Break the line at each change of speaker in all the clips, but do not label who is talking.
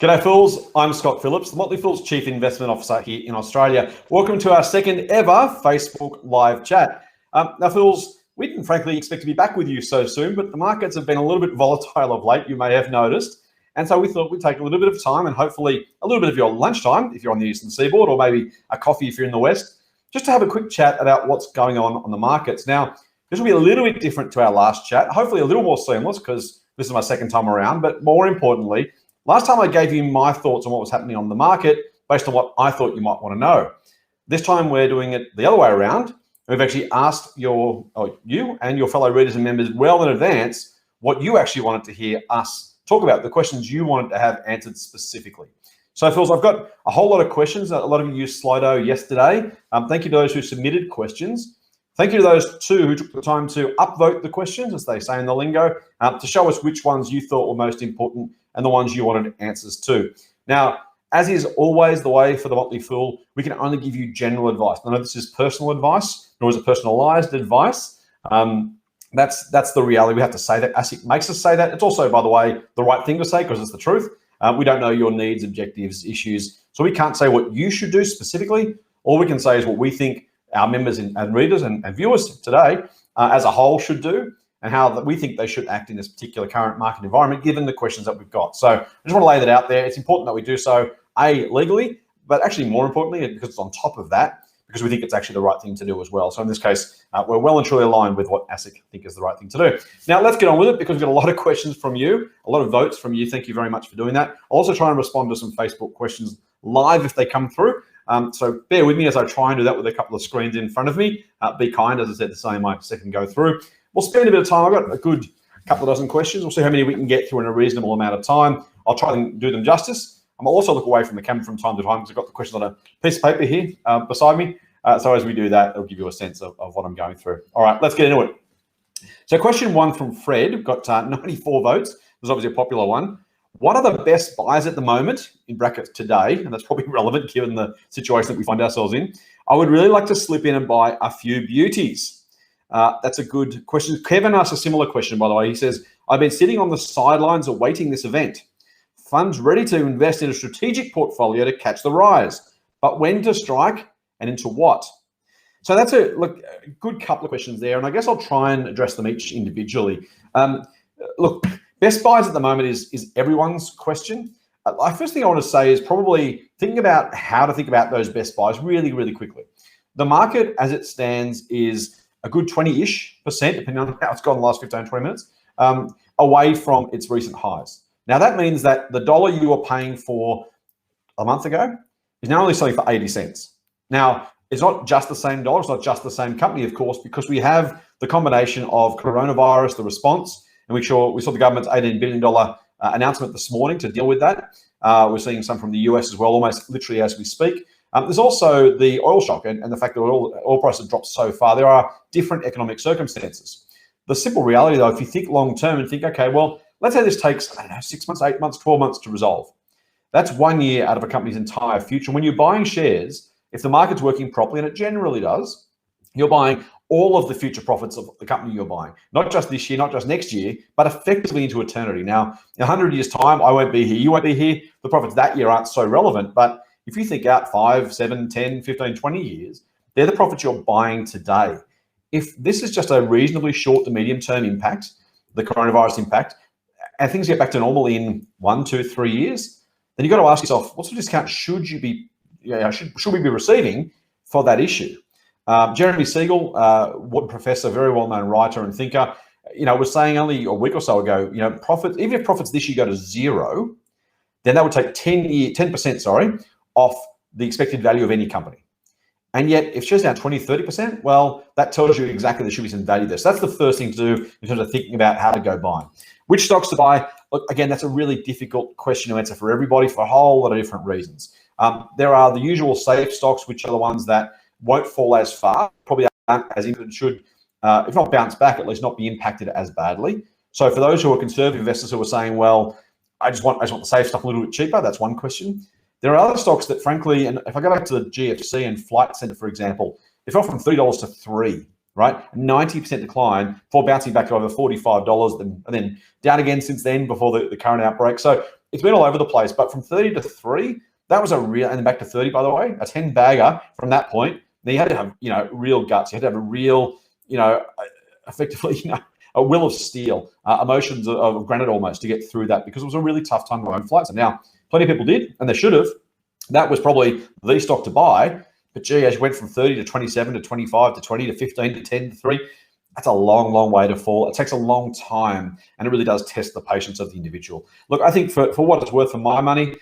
G'day Fools, I'm Scott Phillips, the Motley Fool's Chief Investment Officer here in Australia. Welcome to our second ever Facebook live chat. Now Fools, we didn't frankly expect to be back with you so soon, but the markets have been a little bit volatile of late, you may have noticed. And so we thought we'd take a little bit of time and hopefully a little bit of your lunchtime if you're on the Eastern Seaboard, or maybe a coffee if you're in the West, just to have a quick chat about what's going on the markets. Now, this will be a little bit different to our last chat, hopefully a little more seamless because this is my second time around, but more importantly, last time I gave you my thoughts on what was happening on the market based on what I thought you might want to know. This time we're doing it the other way around. We've actually asked you and your fellow readers and members well in advance what you actually wanted to hear us talk about, the questions you wanted to have answered specifically. So, Phils, I've got a whole lot of questions. A lot of you used Slido yesterday. Thank you to those who submitted questions. Thank you to those too who took the time to upvote the questions, as they say in the lingo, to show us which ones you thought were most important and the ones you wanted answers to. Now, as is always the way for the Motley Fool, we can only give you general advice. I know this is personal advice, nor is it personalized advice. That's the reality. We have to say that. ASIC makes us say that. It's also, by the way, the right thing to say because it's the truth. We don't know your needs, objectives, issues. So we can't say what you should do specifically. All we can say is what we think our members and readers and viewers today as a whole should do, and how we think they should act in this particular current market environment, given the questions that we've got. So I just want to lay that out there. It's important that we do so, A, legally, but actually more importantly, because it's on top of that, because we think it's actually the right thing to do as well. So in this case, we're well and truly aligned with what ASIC think is the right thing to do. Now let's get on with it, because we've got a lot of questions from you, a lot of votes from you. Thank you very much for doing that. I'll also try and respond to some Facebook questions live if they come through. So bear with me as I try and do that with a couple of screens in front of me. Be kind, as I said, to say my second go through. We'll spend a bit of time. I've got a good couple of dozen questions. We'll see how many we can get through in a reasonable amount of time. I'll try and do them justice. I'll also look away from the camera from time to time because I've got the questions on a piece of paper here beside me. So as we do that, it'll give you a sense of what I'm going through. All right, let's get into it. So question one from Fred, we've got 94 votes. There's obviously a popular one. What are the best buys at the moment, in brackets today, and that's probably relevant given the situation that we find ourselves in. I would really like to slip in and buy a few beauties. That's a good question. Kevin asked a similar question, by the way. He says, I've been sitting on the sidelines awaiting this event. Funds ready to invest in a strategic portfolio to catch the rise, but when to strike and into what? So that's a good couple of questions there, and I guess I'll try and address them each individually. Look, best buys at the moment is everyone's question. First thing I want to say is probably thinking about how to think about those best buys really, really quickly. The market as it stands is a good 20-ish%, depending on how it's gone the last 15, 20 minutes, away from its recent highs. Now, that means that the dollar you were paying for a month ago is now only selling for 80 cents. Now, it's not just the same dollar, it's not just the same company, of course, because we have the combination of coronavirus, the response, and we saw the government's $18 billion announcement this morning to deal with that. We're seeing some from the US as well, almost literally as we speak. There's also the oil shock and the fact that oil prices dropped so far. There are different economic circumstances. The simple reality, though, if you think long term and think, okay, well, let's say this takes, I don't know, 6 months, 8 months, 12 months to resolve. That's 1 year out of a company's entire future. When you're buying shares, if the market's working properly, and it generally does, you're buying all of the future profits of the company you're buying, not just this year, not just next year, but effectively into eternity. Now, in 100 years' time, I won't be here, you won't be here. The profits that year aren't so relevant, but if you think out 5, 7, 10, 15, 20 years, they're the profits you're buying today. If this is just a reasonably short to medium term impact, the coronavirus impact, and things get back to normal in 1, 2, 3 years, then you've got to ask yourself, what sort of discount should you be, should we be receiving for that issue? Jeremy Siegel, professor, very well-known writer and thinker, was saying only a week or so ago, profits, even if profits this year go to zero, then that would take 10% off the expected value of any company. And yet, if shares down 20, 30%, well, that tells you exactly there should be some value there. So that's the first thing to do in terms of thinking about how to go buy. Which stocks to buy? Look, again, that's a really difficult question to answer for everybody for a whole lot of different reasons. There are the usual safe stocks, which are the ones that won't fall as far, probably aren't as it should, if not bounce back, at least not be impacted as badly. So for those who are conservative investors who are saying, well, I just want the safe stuff a little bit cheaper, that's one question. There are other stocks that, frankly, and if I go back to the GFC and Flight Centre, for example, it fell from $3 to $3. right? 90% decline before bouncing back to over $45 and then down again since then before the current outbreak. So it's been all over the place. But from 30 to 3, that was a real, and then back to 30, by the way, a 10 bagger from that point. Now you had to have, real guts. You had to have a real, effectively, a will of steel, emotions of granite almost to get through that, because it was a really tough time to own flights. And now plenty of people did, and they should have. That was probably the stock to buy. But gee, as you went from 30 to 27 to 25 to 20 to 15 to 10 to 3, that's a long, long way to fall. It takes a long time, and it really does test the patience of the individual. Look, I think for what it's worth for my money,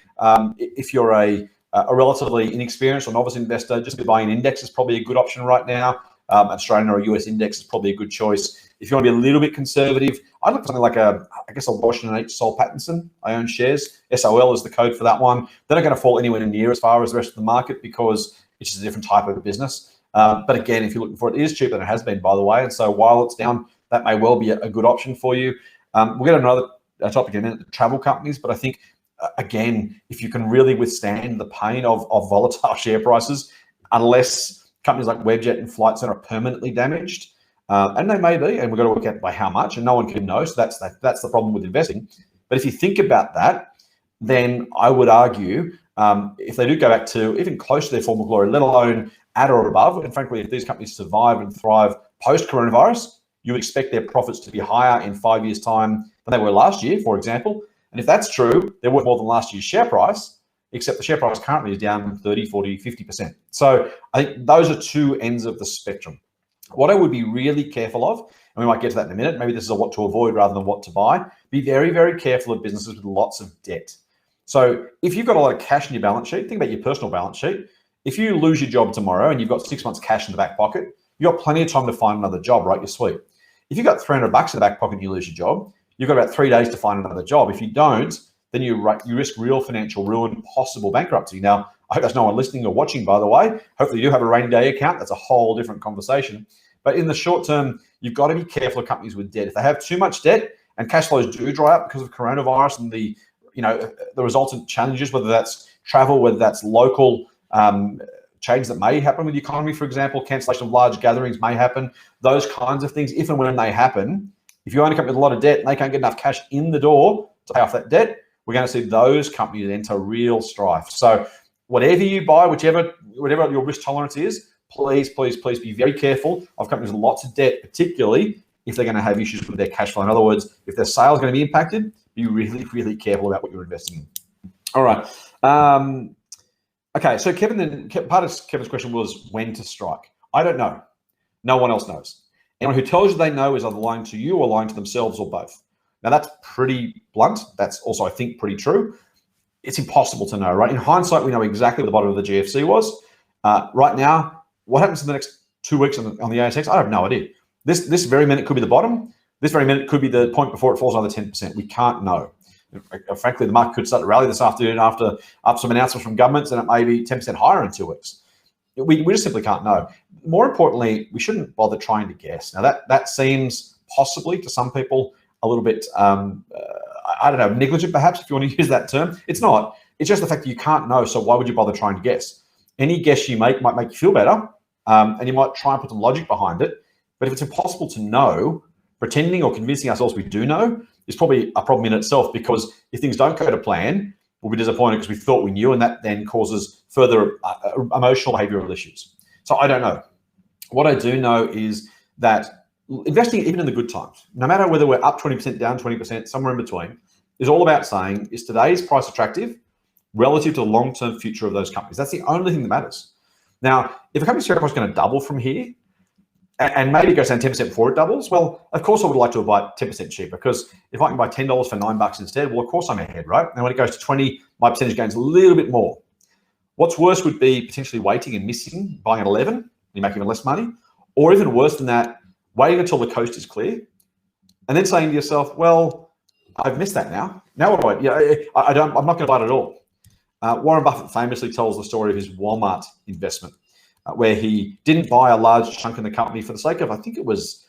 if you're a relatively inexperienced or novice investor, just buying an index is probably a good option right now. Australian or a US index is probably a good choice. If you want to be a little bit conservative, I'd look for something like a Washington H. Sol Pattinson. I own shares. SOL is the code for that one. They're not going to fall anywhere near as far as the rest of the market because it's just a different type of business. But again, if you're looking for it, it is cheaper than it has been, by the way. And so while it's down, that may well be a good option for you. We'll get another topic in a minute, travel companies. But I think, again, if you can really withstand the pain of volatile share prices, unless companies like Webjet and Flight Centre are permanently damaged, and they may be, and we've got to work out by how much, and no one can know. So that's the problem with investing. But if you think about that, then I would argue if they do go back to even close to their former glory, let alone at or above, and frankly, if these companies survive and thrive post-coronavirus, you would expect their profits to be higher in 5 years' time than they were last year, for example. And if that's true, they're worth more than last year's share price, except the share price currently is down 30, 40, 50%. So I think those are two ends of the spectrum. What I would be really careful of, and we might get to that in a minute, maybe this is a what to avoid rather than what to buy, be very, very careful of businesses with lots of debt. So if you've got a lot of cash in your balance sheet, think about your personal balance sheet. If you lose your job tomorrow and you've got 6 months cash in the back pocket, you've got plenty of time to find another job, right? You're sweet. If you've got $300 in the back pocket and you lose your job, you've got about 3 days to find another job. If you don't, then you risk real financial ruin, possible bankruptcy. Now, I hope there's no one listening or watching, by the way. Hopefully you do have a rainy day account. That's a whole different conversation. But in the short term, you've got to be careful of companies with debt. If they have too much debt and cash flows do dry up because of coronavirus and the resultant challenges, whether that's travel, whether that's local change that may happen with the economy, for example, cancellation of large gatherings may happen, those kinds of things, if and when they happen, if you own a company with a lot of debt and they can't get enough cash in the door to pay off that debt, we're going to see those companies enter real strife. So whatever you buy, whatever your risk tolerance is, please, please, please be very careful of companies with lots of debt, particularly if they're going to have issues with their cash flow. In other words, if their sales are going to be impacted, be really, really careful about what you're investing in. All right. Okay, so part of Kevin's question was when to strike. I don't know. No one else knows. Anyone who tells you they know is either lying to you or lying to themselves or both. Now, that's pretty blunt. That's also, I think, pretty true. It's impossible to know, right? In hindsight, we know exactly what the bottom of the GFC was. Right now, what happens in the next 2 weeks on the ASX? I have no idea. This very minute could be the bottom. This very minute could be the point before it falls another 10%. We can't know. Frankly, the market could start to rally this afternoon after some announcements from governments, and it may be 10% higher in 2 weeks. We just simply can't know. More importantly, we shouldn't bother trying to guess. Now, that seems possibly to some people a little bit, I don't know, negligent perhaps, if you want to use that term. It's not. It's just the fact that you can't know, so why would you bother trying to guess? Any guess you make might make you feel better, and you might try and put some logic behind it. But if it's impossible to know, pretending or convincing ourselves we do know is probably a problem in itself, because if things don't go to plan, we'll be disappointed because we thought we knew, and that then causes further emotional behavioral issues. So I don't know. What I do know is that investing, even in the good times, no matter whether we're up 20%, down 20%, somewhere in between, is all about saying, is today's price attractive relative to the long-term future of those companies? That's the only thing that matters. Now, if a company's share price is going to double from here, and maybe it goes down 10% before it doubles, well, of course I would like to buy 10% cheaper, because if I can buy $10 for $9 instead, well, of course I'm ahead, right? And when it goes to 20, my percentage gains a little bit more. What's worse would be potentially waiting and missing, buying at 11, you make even less money, or even worse than that, waiting until the coast is clear, and then saying to yourself, well, I've missed that now. Now what do I'm not going to buy it at all. Warren Buffett famously tells the story of his Walmart investment, where he didn't buy a large chunk in the company for the sake of, I think it was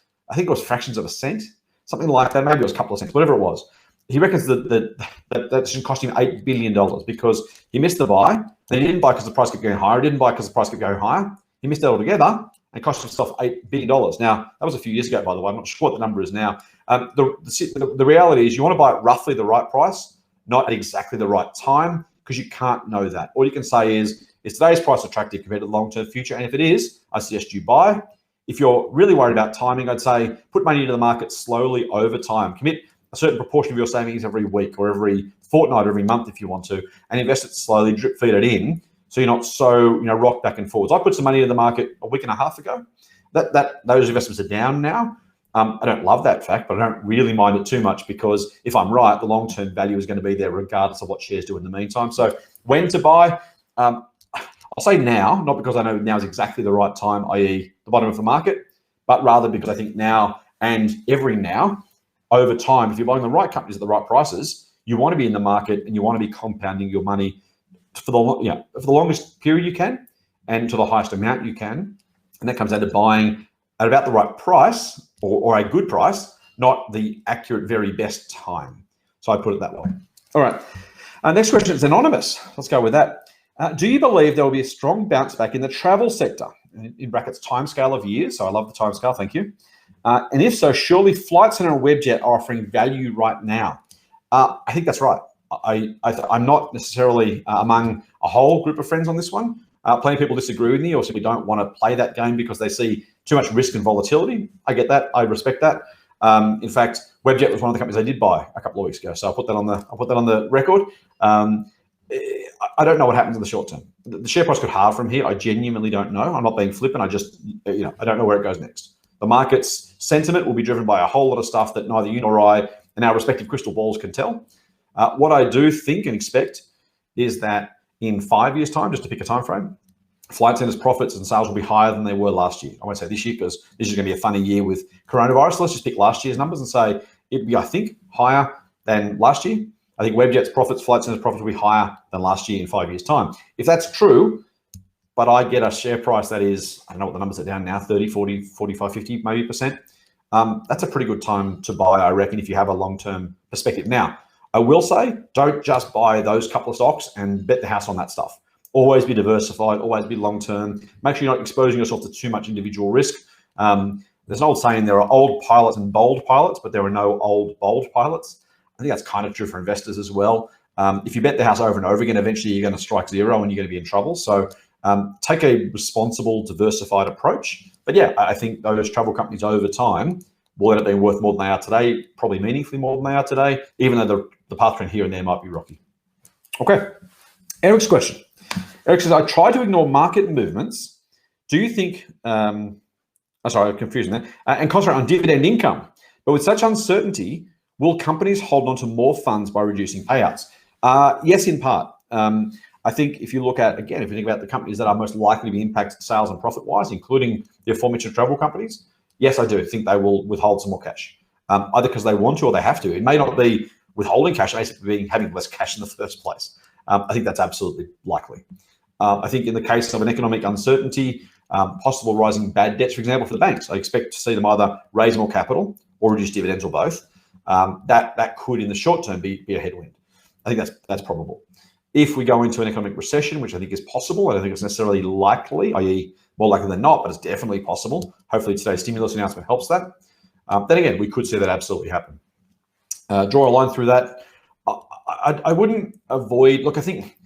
fractions of a cent, something like that. Maybe it was a couple of cents, whatever it was. He reckons that should cost him $8 billion because he missed the buy. Then he didn't buy because the price kept going higher. He didn't buy because the price kept going higher. He missed it altogether and cost himself $8 billion. Now, that was a few years ago, by the way. I'm not sure what the number is now. The reality is you want to buy it roughly the right price not at exactly the right time, because you can't know that. All you can say is today's price attractive compared to the long-term future? And if it is, I suggest you buy. If you're really worried about timing, I'd say put money into the market slowly over time. Commit a certain proportion of your savings every week or every fortnight or every month if you want to, and invest it slowly, drip feed it in, so you're not so rocked back and forwards. I put some money into the market a week and a half ago. Those investments are down now. I don't love that fact, but I don't really mind it too much, because if I'm right, the long-term value is going to be there regardless of what shares do in the meantime. So when to buy? I'll say now, not because I know now is exactly the right time, i.e. the bottom of the market, but rather because I think now and every now, over time, if you're buying the right companies at the right prices, you want to be in the market and you want to be compounding your money for the longest period you can and to the highest amount you can. And that comes down to buying at about the right price or a good price, not the accurate, very best time. So I put it that way. All right. Next question is anonymous. Let's go with that. Do you believe there will be a strong bounce back in the travel sector? In brackets, timescale of years. So I love the timescale. Thank you. And if so, surely Flight Centre and Webjet are offering value right now. I think that's right. I'm not necessarily among a whole group of friends on this one. Plenty of people disagree with me or simply don't want to play that game because they see too much risk and volatility. I get that. I respect that. In fact, Webjet was one of the companies I did buy a couple of weeks ago, so I'll put that on the record. I don't know what happens in the short term. The share price could halve from here. I genuinely don't know. I'm not being flippant. I just, I don't know where it goes next. The market's sentiment will be driven by a whole lot of stuff that neither you nor I and our respective crystal balls can tell. What I do think and expect is that in 5 years' time, just to pick a time frame, Flight Centre's profits and sales will be higher than they were last year. I won't say this year because this is going to be a funny year with coronavirus. Let's just pick last year's numbers and say it'd be, I think, higher than last year. I think Webjet's profits, Flight Centre's profits will be higher than last year in 5 years' time. If that's true, but I get a share price that is, I don't know what the numbers are down now, 30, 40, 45, 50 maybe percent. That's a pretty good time to buy, I reckon, if you have a long-term perspective. Now, I will say, don't just buy those couple of stocks and bet the house on that stuff. Always be diversified, always be long-term. Make sure you're not exposing yourself to too much individual risk. There's an old saying, there are old pilots and bold pilots, but there are no old, bold pilots. I think that's kind of true for investors as well. If you bet the house over and over again, eventually you're going to strike zero and you're going to be in trouble. So take a responsible, diversified approach. But yeah, I think those travel companies over time will end up being worth more than they are today, probably meaningfully more than they are today, even though the path trend here and there might be rocky. Okay, Eric's question. Eric says, I try to ignore market movements. Do you think, sorry, I'm confusing there, and concentrate on dividend income? But with such uncertainty, will companies hold on to more funds by reducing payouts? Yes, in part. I think if you look at, again, if you think about the companies that are most likely to be impacted sales and profit-wise, including the aforementioned travel companies, yes, I do think they will withhold some more cash, either because they want to or they have to. It may not be withholding cash, it may be having less cash in the first place. I think that's absolutely likely. I think in the case of an economic uncertainty, possible rising bad debts, for example, for the banks, I expect to see them either raise more capital or reduce dividends or both. That could, in the short term, be a headwind. I think that's probable. If we go into an economic recession, which I think is possible, I don't think it's necessarily likely, i.e. more likely than not, but it's definitely possible. Hopefully today's stimulus announcement helps that. Then again, we could see that absolutely happen. Draw a line through that. I wouldn't avoid, look, I think,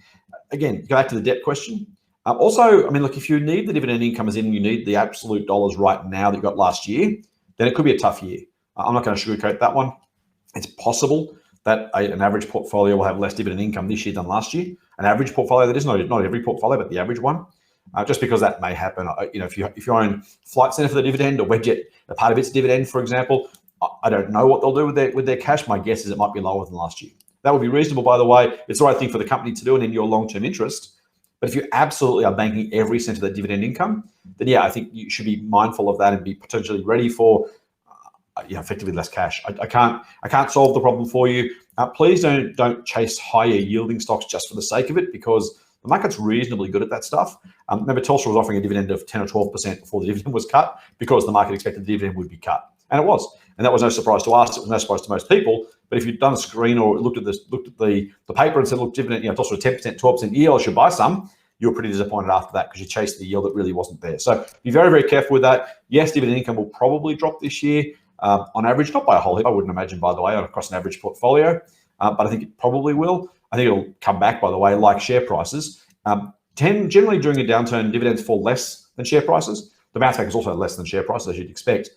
again, go back to the debt question. Also, I mean, look, if you need the dividend income as in you need the absolute dollars right now that you got last year, then it could be a tough year. I'm not going to sugarcoat that one. It's possible that an average portfolio will have less dividend income this year than last year. An average portfolio, that is not every portfolio, but the average one. Just because that may happen. If you own Flight Centre for the dividend or Webjet, a part of its dividend, for example, I don't know what they'll do with their cash. My guess is it might be lower than last year. That would be reasonable, by the way. It's the right thing for the company to do and in your long-term interest. But if you absolutely are banking every cent of that dividend income, then yeah, I think you should be mindful of that and be potentially ready for effectively less cash. I can't solve the problem for you. Please don't chase higher yielding stocks just for the sake of it, because the market's reasonably good at that stuff. Remember, Telstra was offering a dividend of 10 or 12% before the dividend was cut because the market expected the dividend would be cut, and it was. And that was no surprise to us. It was no surprise to most people. But if you'd done a screen or looked at the paper and said, look, dividend, Telstra 10%, 12% yield, I should buy some, you were pretty disappointed after that because you chased the yield that really wasn't there. So be very, very careful with that. Yes, dividend income will probably drop this year on average, not by a whole heap, I wouldn't imagine, by the way, across an average portfolio. but I think it probably will. I think it'll come back, by the way, like share prices. Generally during a downturn, dividends fall less than share prices. The bounce back is also less than share prices, as you'd expect.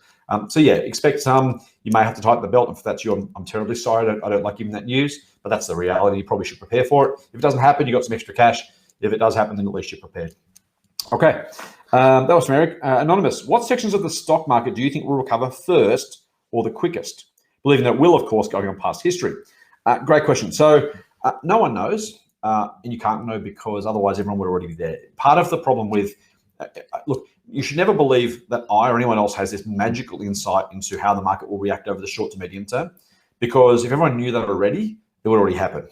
So yeah, expect some. You may have to tighten the belt. If that's you, I'm terribly sorry. I don't like giving that news, but that's the reality. You probably should prepare for it. If it doesn't happen, you got some extra cash. If it does happen, then at least you're prepared. Okay, that was from Eric. Anonymous, what sections of the stock market do you think will recover first or the quickest? Believing that will, of course, going on past history. Great question. So no one knows, and you can't know because otherwise everyone would already be there. Part of the problem with, look, you should never believe that I or anyone else has this magical insight into how the market will react over the short to medium term, because if everyone knew that already, it would already happen.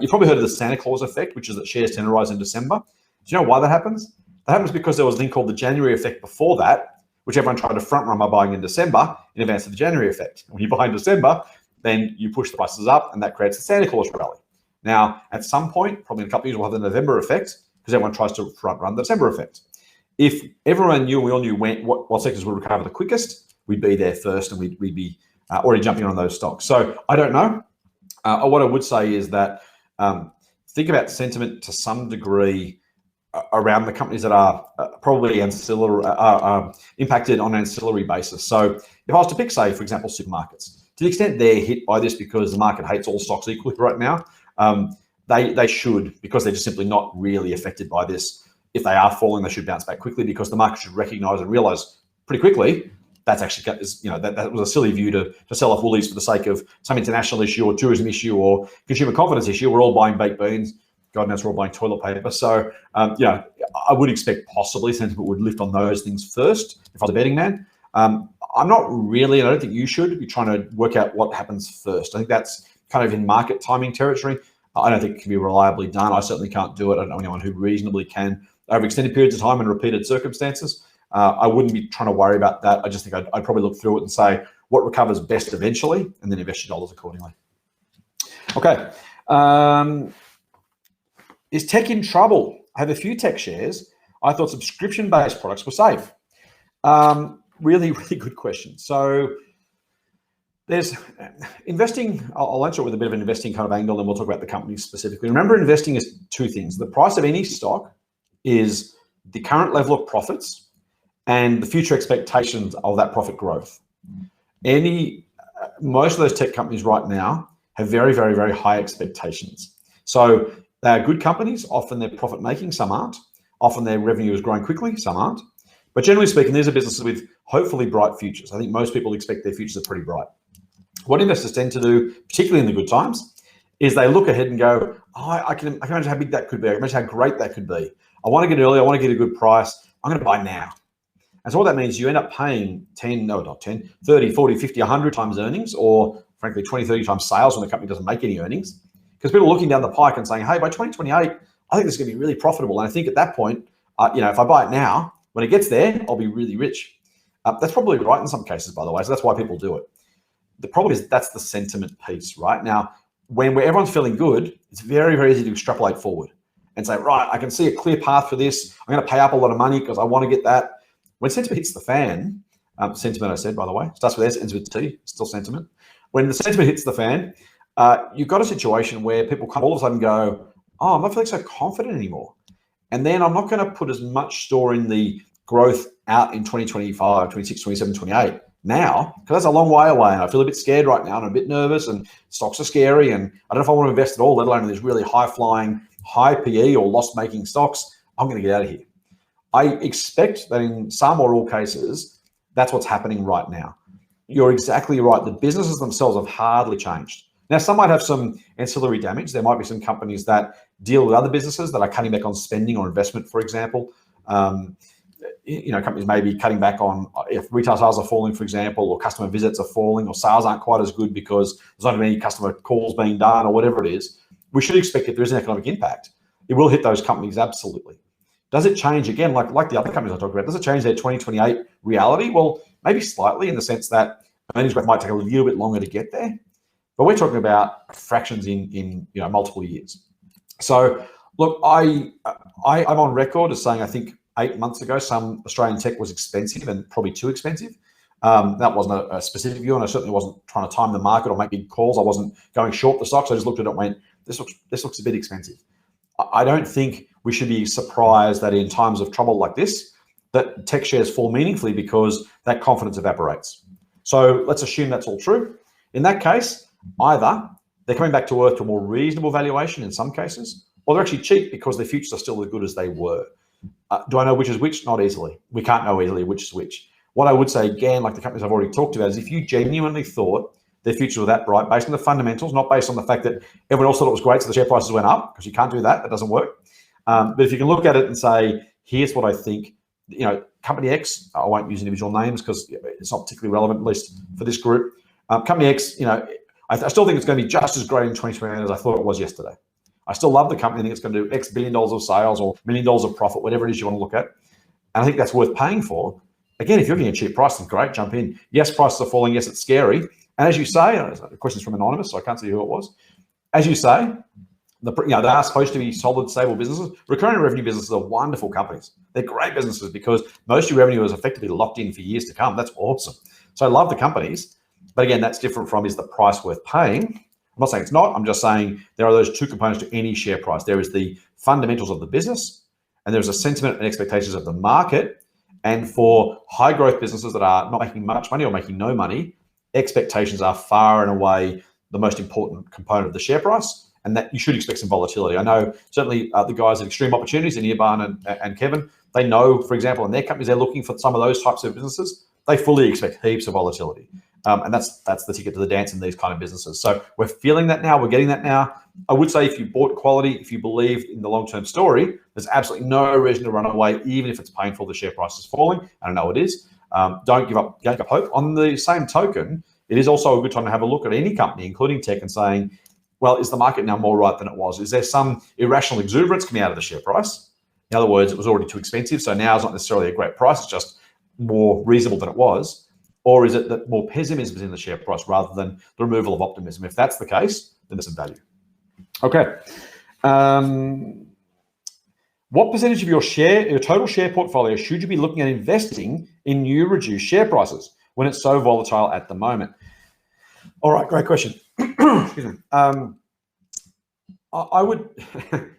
You've probably heard of the Santa Claus effect, which is that shares tend to rise in December. Do you know why that happens? That happens because there was a thing called the January effect before that, which everyone tried to front run by buying in December in advance of the January effect. When you buy in December, then you push the prices up and that creates the Santa Claus rally. Now, at some point, probably in a couple of years, we'll have the November effect because everyone tries to front run the December effect. If everyone knew, we all knew what sectors would recover the quickest, we'd be there first and we'd be already jumping on those stocks. So I don't know. What I would say is that think about sentiment to some degree around the companies that are probably ancillary, impacted on an ancillary basis. So if I was to pick, say, for example, supermarkets, to the extent they're hit by this because the market hates all stocks equally right now, they should, because they're just simply not really affected by this. If they are falling, they should bounce back quickly because the market should recognize and realize pretty quickly that's actually, that was a silly view to sell off Woolies for the sake of some international issue or tourism issue or consumer confidence issue. We're all buying baked beans. God knows we're all buying toilet paper. So, I would expect possibly sentiment would lift on those things first if I was a betting man. I'm not really, and I don't think you should be trying to work out what happens first. I think that's kind of in market timing territory. I don't think it can be reliably done. I certainly can't do it. I don't know anyone who reasonably can over extended periods of time and repeated circumstances. I wouldn't be trying to worry about that. I just think I'd probably look through it and say what recovers best eventually and then invest your dollars accordingly. Okay. Is tech in trouble? I have a few tech shares. I thought subscription-based products were safe. Really, really good question. So there's investing. I'll answer it with a bit of an investing kind of angle, and we'll talk about the companies specifically. Remember, investing is two things. The price of any stock is the current level of profits and the future expectations of that profit growth. Most of those tech companies right now have very, very, very high expectations. So they are good companies. Often they're profit making, some aren't. Often their revenue is growing quickly, some aren't. But generally speaking, these are businesses with hopefully bright futures. I think most people expect their futures are pretty bright. What investors tend to do, particularly in the good times, is they look ahead and go, I can imagine how big that could be. I can imagine how great that could be. I want to get early. I want to get a good price. I'm going to buy now. And so what that means, you end up paying 30, 40, 50, 100 times earnings, or frankly, 20, 30 times sales when the company doesn't make any earnings. Because people are looking down the pike and saying, hey, by 2028, I think this is going to be really profitable. And I think at that point, if I buy it now, when it gets there, I'll be really rich. That's probably right in some cases, by the way. So that's why people do it. The problem is that's the sentiment piece, right? Now, where everyone's feeling good, it's very, very easy to extrapolate forward and say, right, I can see a clear path for this. I'm going to pay up a lot of money because I want to get that. When sentiment hits the fan, sentiment I said, by the way, starts with S, ends with T, still sentiment. When the sentiment hits the fan, you've got a situation where people come all of a sudden go, oh, I'm not feeling so confident anymore. And then I'm not going to put as much store in the growth out in 2025, 26, 27, 28 now, because that's a long way away. And I feel a bit scared right now and I'm a bit nervous and stocks are scary. And I don't know if I want to invest at all, let alone in these really high flying, high PE or loss making stocks. I'm going to get out of here. I expect that in some or all cases, that's what's happening right now. You're exactly right. The businesses themselves have hardly changed. Now, some might have some ancillary damage. There might be some companies that deal with other businesses that are cutting back on spending or investment, for example. Companies may be cutting back on if retail sales are falling, for example, or customer visits are falling, or sales aren't quite as good because there's not many customer calls being done or whatever it is. We should expect if there is an economic impact, it will hit those companies absolutely. Does it change again, like the other companies I talked about? Does it change their 2028 reality? Well, maybe slightly in the sense that earnings growth might take a little bit longer to get there, but we're talking about fractions in multiple years. So look, I'm on record as saying I think 8 months ago some Australian tech was expensive and probably too expensive. That wasn't a specific view, and I certainly wasn't trying to time the market or make big calls. I wasn't going short the stocks. I just looked at it and went, this looks a bit expensive. I don't think we should be surprised that in times of trouble like this, that tech shares fall meaningfully because that confidence evaporates. So let's assume that's all true. In that case, either they're coming back to earth to a more reasonable valuation in some cases, or they're actually cheap because their futures are still as good as they were. Do I know which is which? Not easily. We can't know easily which is which. What I would say, again, like the companies I've already talked about, is if you genuinely thought their futures were that bright, based on the fundamentals, not based on the fact that everyone else thought it was great, so the share prices went up, because you can't do that. That doesn't work. But if you can look at it and say, here's what I think, Company X, I won't use individual names because it's not particularly relevant, at least for this group. Company X, I still think it's going to be just as great in 2020 as I thought it was yesterday. I still love the company. I think it's going to do X billion dollars of sales or $1 million of profit, whatever it is you want to look at. And I think that's worth paying for. Again, if you're getting a cheap price, then great, jump in. Yes, prices are falling. Yes, it's scary. And as you say, the question's from Anonymous, so I can't see who it was. As you say, they are supposed to be solid, stable businesses. Recurring revenue businesses are wonderful companies. They're great businesses because most of your revenue is effectively locked in for years to come. That's awesome. So I love the companies. But again, that's different from, is the price worth paying? I'm not saying it's not. I'm just saying there are those two components to any share price. There is the fundamentals of the business, and there's a sentiment and expectations of the market. And for high growth businesses that are not making much money or making no money, expectations are far and away the most important component of the share price, and that you should expect some volatility. I know certainly the guys at Extreme Opportunities, Ian and Kevin, they know, for example, in their companies, they're looking for some of those types of businesses. They fully expect heaps of volatility. And that's the ticket to the dance in these kind of businesses. So we're feeling that now. We're getting that now. I would say if you bought quality, if you believe in the long-term story, there's absolutely no reason to run away, even if it's painful, the share price is falling. I know it is. Don't give up hope. On the same token, it is also a good time to have a look at any company, including tech, and saying, well, is the market now more right than it was? Is there some irrational exuberance coming out of the share price? In other words, it was already too expensive, so now it's not necessarily a great price. It's just more reasonable than it was. Or is it that more pessimism is in the share price rather than the removal of optimism? If that's the case, then there's some value. Okay. What percentage of your total share portfolio should you be looking at investing in new reduced share prices when it's so volatile at the moment? All right, great question. Excuse me. I would,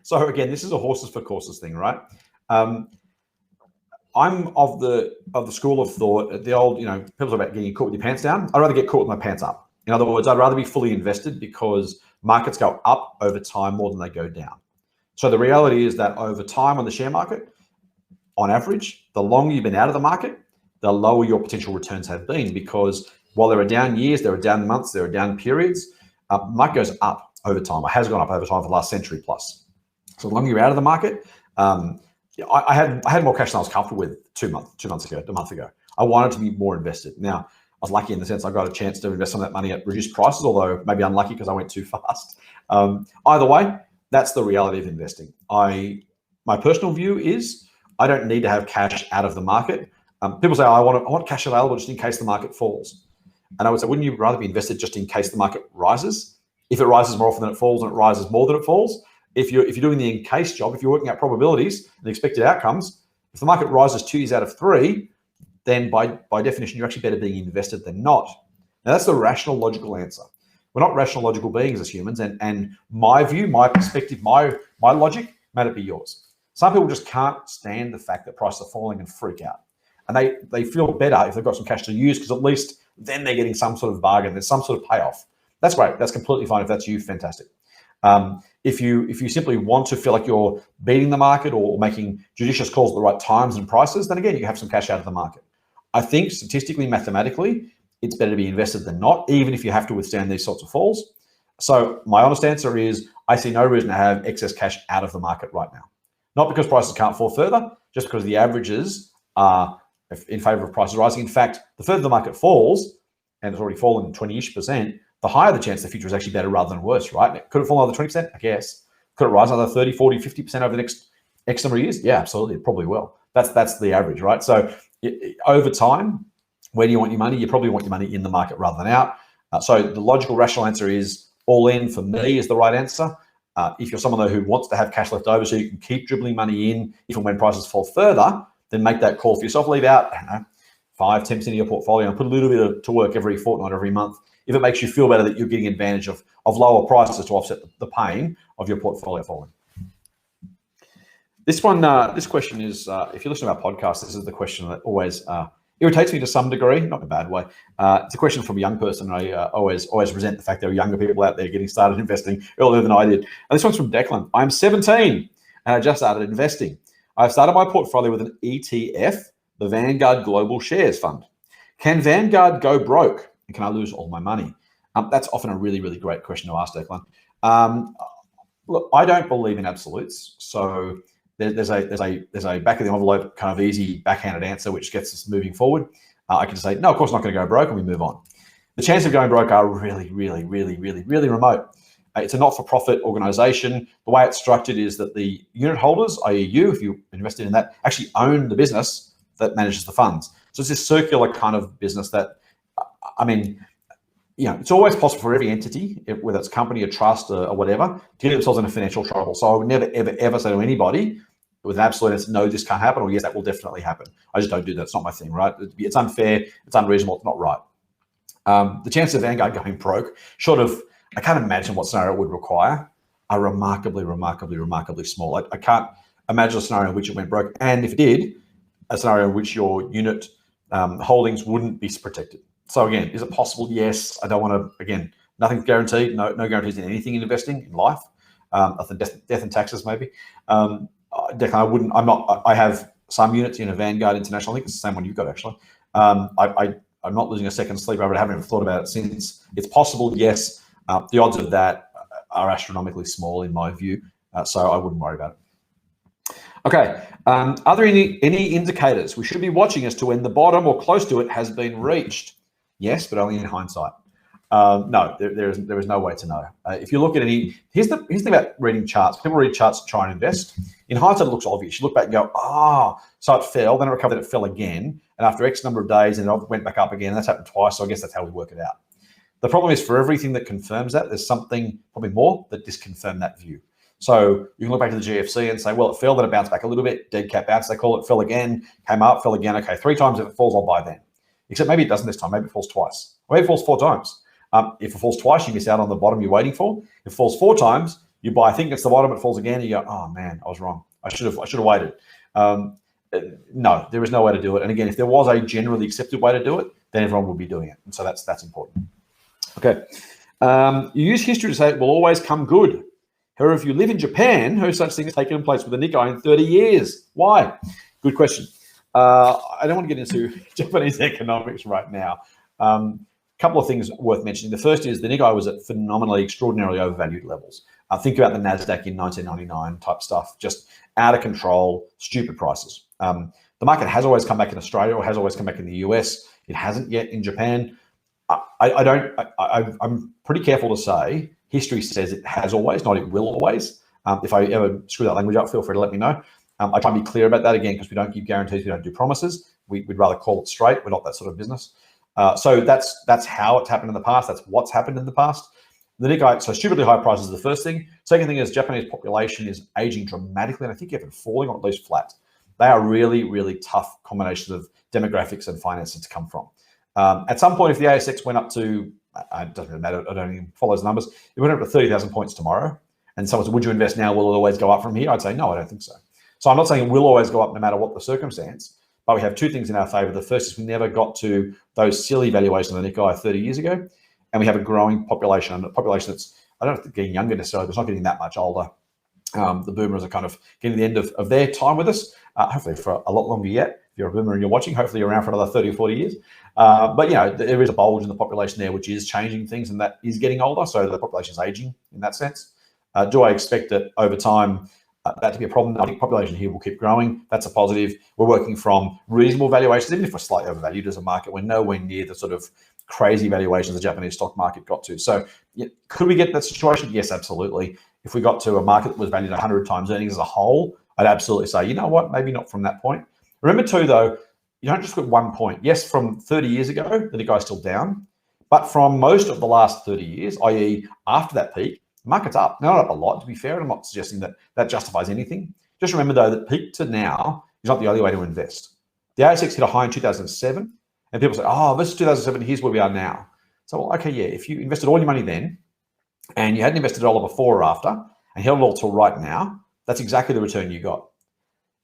so again, this is a horses for courses thing, right? I'm of the school of thought, the old, people talk about getting caught with your pants down. I'd rather get caught with my pants up. In other words, I'd rather be fully invested because markets go up over time more than they go down. So the reality is that over time on the share market, on average, the longer you've been out of the market, the lower your potential returns have been, because while there are down years, there are down months, there are down periods, market goes up over time. It has gone up over time for the last century plus. So the longer you're out of the market, I had more cash than I was comfortable with a month ago. I wanted to be more invested. Now, I was lucky in the sense I got a chance to invest some of that money at reduced prices, although maybe unlucky because I went too fast. Either way, that's the reality of investing. My personal view is I don't need to have cash out of the market. People say, I want cash available just in case the market falls. And I would say, wouldn't you rather be invested just in case the market rises? If it rises more often than it falls and it rises more than it falls, if you're doing the in case job, if you're working out probabilities and expected outcomes, if the market rises 2 years out of 3, then by definition, you're actually better being invested than not. Now, that's the rational, logical answer. We're not rational, logical beings as humans, and my view, my perspective, my logic may not be yours. Some people just can't stand the fact that prices are falling and freak out. And they feel better if they've got some cash to use, because at least then they're getting some sort of bargain. There's some sort of payoff. That's great. That's completely fine. If that's you, fantastic. If you simply want to feel like you're beating the market or making judicious calls at the right times and prices, then again, you can have some cash out of the market. I think statistically, mathematically, it's better to be invested than not, even if you have to withstand these sorts of falls. So my honest answer is I see no reason to have excess cash out of the market right now. Not because prices can't fall further, just because the averages are in favor of prices rising. In fact, the further the market falls, and it's already fallen 20-ish%, the higher the chance the future is actually better rather than worse, right? Could it fall another 20%? I guess. Could it rise another 30, 40, 50% over the next X number of years? Yeah, absolutely. It probably will. That's the average, right? So over time, where do you want your money? You probably want your money in the market rather than out. So the logical, rational answer is all in for me is the right answer. If you're someone though who wants to have cash left over so you can keep dribbling money in if and when prices fall further, then make that call for yourself. Leave out, 5-10% of your portfolio and put a little bit to work every fortnight, every month, if it makes you feel better that you're getting advantage of lower prices to offset the pain of your portfolio falling. This question is, if you listen to our podcast, this is the question that always irritates me to some degree, not in a bad way. It's a question from a young person. I always resent the fact there are younger people out there getting started investing earlier than I did. And this one's from Declan. I'm 17 and I just started investing. I've started my portfolio with an ETF, the Vanguard Global Shares Fund. Can Vanguard go broke and can I lose all my money? That's often a really, really great question to ask, Declan. Look, I don't believe in absolutes. So there's a back of the envelope kind of easy backhanded answer which gets us moving forward. I can say, no, of course not going to go broke, and we move on. The chances of going broke are really, really, really, really, really remote. It's a not-for-profit organization. The way it's structured is that the unit holders, i.e. you, if you invested in that, actually own the business that manages the funds. So it's this circular kind of business that, I mean, it's always possible for every entity, whether it's a company, a trust, or whatever, to get themselves into financial trouble. So I would never, ever, ever say to anybody with an absolute answer, no, this can't happen, or yes, that will definitely happen. I just don't do that. It's not my thing, right? It's unfair, it's unreasonable, it's not right. The chances of Vanguard going broke, short of, I can't imagine what scenario it would require, are remarkably, remarkably, remarkably small. I can't imagine a scenario in which it went broke. And if it did, a scenario in which your unit holdings wouldn't be protected. So again, is it possible? Yes. I don't want to, again, nothing's guaranteed. No guarantees in anything in investing in life. Other than death and taxes, maybe. Definitely, I have some units in a Vanguard International. I think it's the same one you've got, actually. I'm not losing a second sleep over it. I haven't even thought about it since. It's possible, yes. The odds of that are astronomically small in my view. So I wouldn't worry about it. Okay. Are there any indicators we should be watching as to when the bottom or close to it has been reached? Yes, but only in hindsight. No, there is no way to know. If you look at here's the thing about reading charts. People read charts to try and invest. In hindsight, it looks obvious. You look back and go, so it fell, then it recovered, it fell again, and after X number of days, and it went back up again. And that's happened twice, so I guess that's how we work it out. The problem is for everything that confirms that, there's something probably more that disconfirm that view. So you can look back to the GFC and say, well, it fell, then it bounced back a little bit, dead cat bounce, they call it, fell again, came up, fell again. Okay, 3 times if it falls, I'll buy then. Except maybe it doesn't this time, maybe it falls twice. Or maybe it falls 4 times. If it falls twice, you miss out on the bottom you're waiting for. If it falls 4 times, you buy, I think it's the bottom, it falls again, and you go, oh man, I was wrong. I should have waited. No, there is no way to do it. And again, if there was a generally accepted way to do it, then everyone would be doing it. And so that's important. Okay. You use history to say it will always come good. However, if you live in Japan, no such thing has taken place with a Nikkei in 30 years. Why? Good question. I don't want to get into Japanese economics right now. Couple of things worth mentioning. The first is the Nikkei was at phenomenally, extraordinarily overvalued levels. Think about the NASDAQ in 1999 type stuff, just out of control, stupid prices. The market has always come back in Australia or has always come back in the US. It hasn't yet in Japan. I'm pretty careful to say history says it has always, not it will always. If I ever screw that language up, feel free to let me know. I try and be clear about that again because we don't give guarantees, we don't do promises. We'd rather call it straight. We're not that sort of business. So that's how it's happened in the past. That's what's happened in the past. The Nikkei, so stupidly high prices is the first thing. Second thing is Japanese population is aging dramatically, and I think even falling or at least flat. They are really, really tough combinations of demographics and finances to come from. At some point, if the ASX went up to, it doesn't really matter, I don't even follow those numbers, it went up to 30,000 points tomorrow, and someone said, would you invest now? Will it always go up from here? I'd say, no, I don't think so. So I'm not saying it will always go up no matter what the circumstance, but we have 2 things in our favor. The first is we never got to those silly valuations of the Nikkei 30 years ago, and we have a growing population, and a population that's, I don't know if it's getting younger necessarily, but it's not getting that much older. The boomers are kind of getting the end of their time with us, hopefully for a lot longer yet. If you're a boomer and you're watching, hopefully you're around for another 30 or 40 years. But, there is a bulge in the population there, which is changing things, and that is getting older. So the population is aging in that sense. Do I expect that over time that to be a problem? I think population here will keep growing. That's a positive. We're working from reasonable valuations, even if we're slightly overvalued as a market. We're nowhere near the sort of crazy valuations the Japanese stock market got to. So could we get that situation? Yes, absolutely. If we got to a market that was valued 100 times earnings as a whole, I'd absolutely say, you know what, maybe not from that point. Remember too, though, you don't just look at one point. Yes, from 30 years ago, the Nikkei's still down, but from most of the last 30 years, i.e. after that peak, the market's up. Not up a lot, to be fair, and I'm not suggesting that that justifies anything. Just remember, though, that peak to now is not the only way to invest. The ASX hit a high in 2007. And people say, oh, this is 2007, here's where we are now. So, well, okay, yeah, if you invested all your money then and you hadn't invested $1 before or after and held it all till right now, that's exactly the return you got.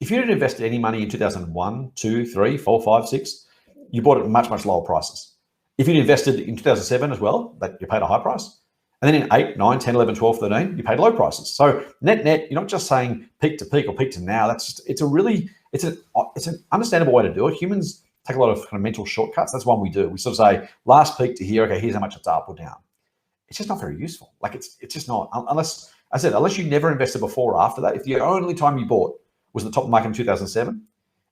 If you didn't invest any money in 2001, 2, 3, 4, 5, 6, you bought it at much, much lower prices. If you'd invested in 2007 as well, that you paid a high price. And then in 8, 9, 10, 11, 12, 13, you paid low prices. So net, you're not just saying peak to peak or peak to now. It's an understandable way to do it. Humans take a lot of kind of mental shortcuts. That's one we do. We sort of say last peak to here. Okay, here's how much it's up or down. It's just not very useful. Like it's just not, unless you never invested before or after that. If the only time you bought was the top of the market in 2007,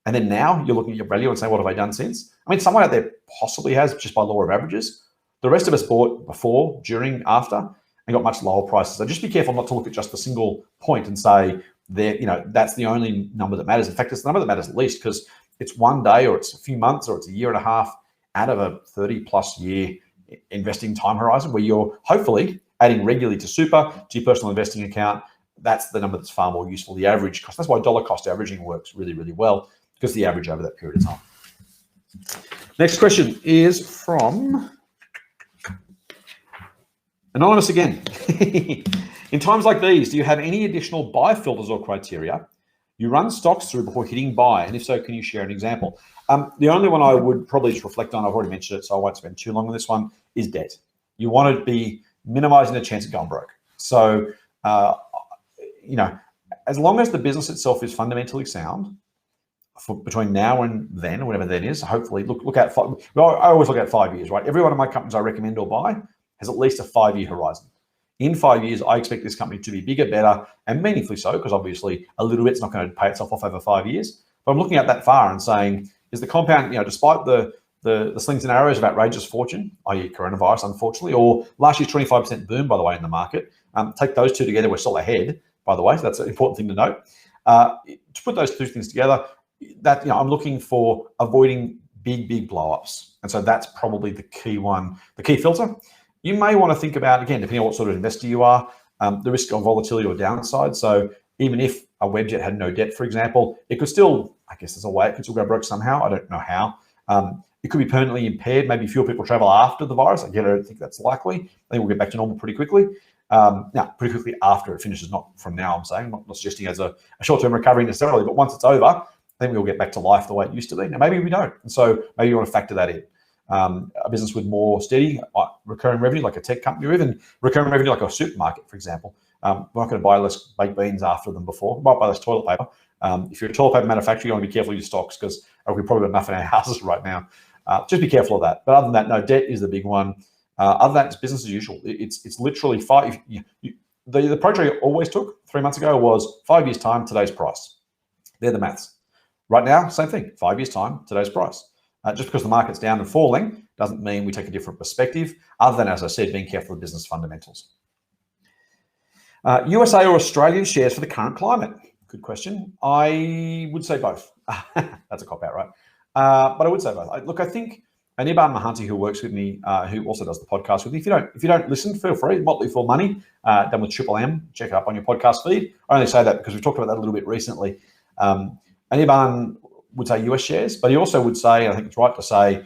and then now you're looking at your value and saying, what have I done since? I mean, someone out there possibly has, just by law of averages. The rest of us bought before, during, after, and got much lower prices. So just be careful not to look at just a single point and say that's the only number that matters. In fact, it's the number that matters least, because it's one day or it's a few months or it's a year and a half out of a 30+ year investing time horizon where you're hopefully adding regularly to super, to your personal investing account. That's the number that's far more useful. The average cost. That's why dollar cost averaging works really, really well, because the average over that period of time. Next question is from Anonymous again. In times like these, do you have any additional buy filters or criteria you run stocks through before hitting buy? And if so, can you share an example? The only one I would probably just reflect on, I've already mentioned it, so I won't spend too long on this one, is debt. You want to be minimizing the chance of going broke. So, as long as the business itself is fundamentally sound, between now and then, whatever that is, hopefully look at I always look at 5 years, right? Every one of my companies I recommend or buy has at least a 5-year horizon. In 5 years, I expect this company to be bigger, better, and meaningfully so, because obviously a little bit's not going to pay itself off over 5 years. But I'm looking at that far and saying, is the compound, despite the slings and arrows of outrageous fortune, i.e. coronavirus, unfortunately, or last year's 25% boom, by the way, in the market, take those two together, we're still ahead, by the way, so that's an important thing to note. To put those two things together, that I'm looking for avoiding big blow-ups. And so that's probably the key one, the key filter. You may want to think about, again, depending on what sort of investor you are, the risk of volatility or downside. So even if a Webjet had no debt, for example, it could still, I guess there's a way it could still go broke somehow. I don't know how. It could be permanently impaired. Maybe fewer people travel after the virus. Again, I don't think that's likely. I think we'll get back to normal pretty quickly. Pretty quickly after it finishes, not from now, I'm saying. Not suggesting as a short-term recovery necessarily, but once it's over, I think we'll get back to life the way it used to be. Now, maybe we don't. And so maybe you want to factor that in. A business with more steady recurring revenue, like a tech company, or even recurring revenue like a supermarket, for example. We're not going to buy less baked beans after them before. We might buy less toilet paper. If you're a toilet paper manufacturer, you want to be careful of your stocks, because we've probably got enough in our houses right now. Just be careful of that. But other than that, no, debt is the big one. Other than that, it's business as usual. It's literally the approach I always took 3 months ago was 5 years' time, today's price. They're the maths. Right now, same thing. 5 years' time, today's price. Just because the market's down and falling doesn't mean we take a different perspective, other than, as I said, being careful of business fundamentals. USA or Australian shares for the current climate? Good question. I would say both. That's a cop-out, right? But I would say both. Look, I think Aniban Mahanti, who works with me, who also does the podcast with me, if you don't listen, feel free. Motley for Money, done with Triple M. Check it up on your podcast feed. I only say that because we've talked about that a little bit recently. Aniban would say US shares, but he also would say, and I think it's right to say,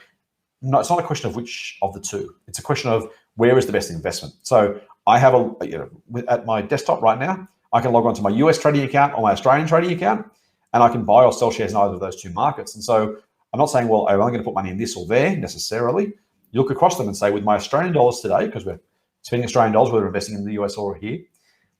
no, it's not a question of which of the two. It's a question of where is the best investment. So I have at my desktop right now, I can log on to my US trading account or my Australian trading account, and I can buy or sell shares in either of those two markets. And so I'm not saying, well, I'm only going to put money in this or there necessarily. You look across them and say, with my Australian dollars today, because we're spending Australian dollars, whether we're investing in the US or here,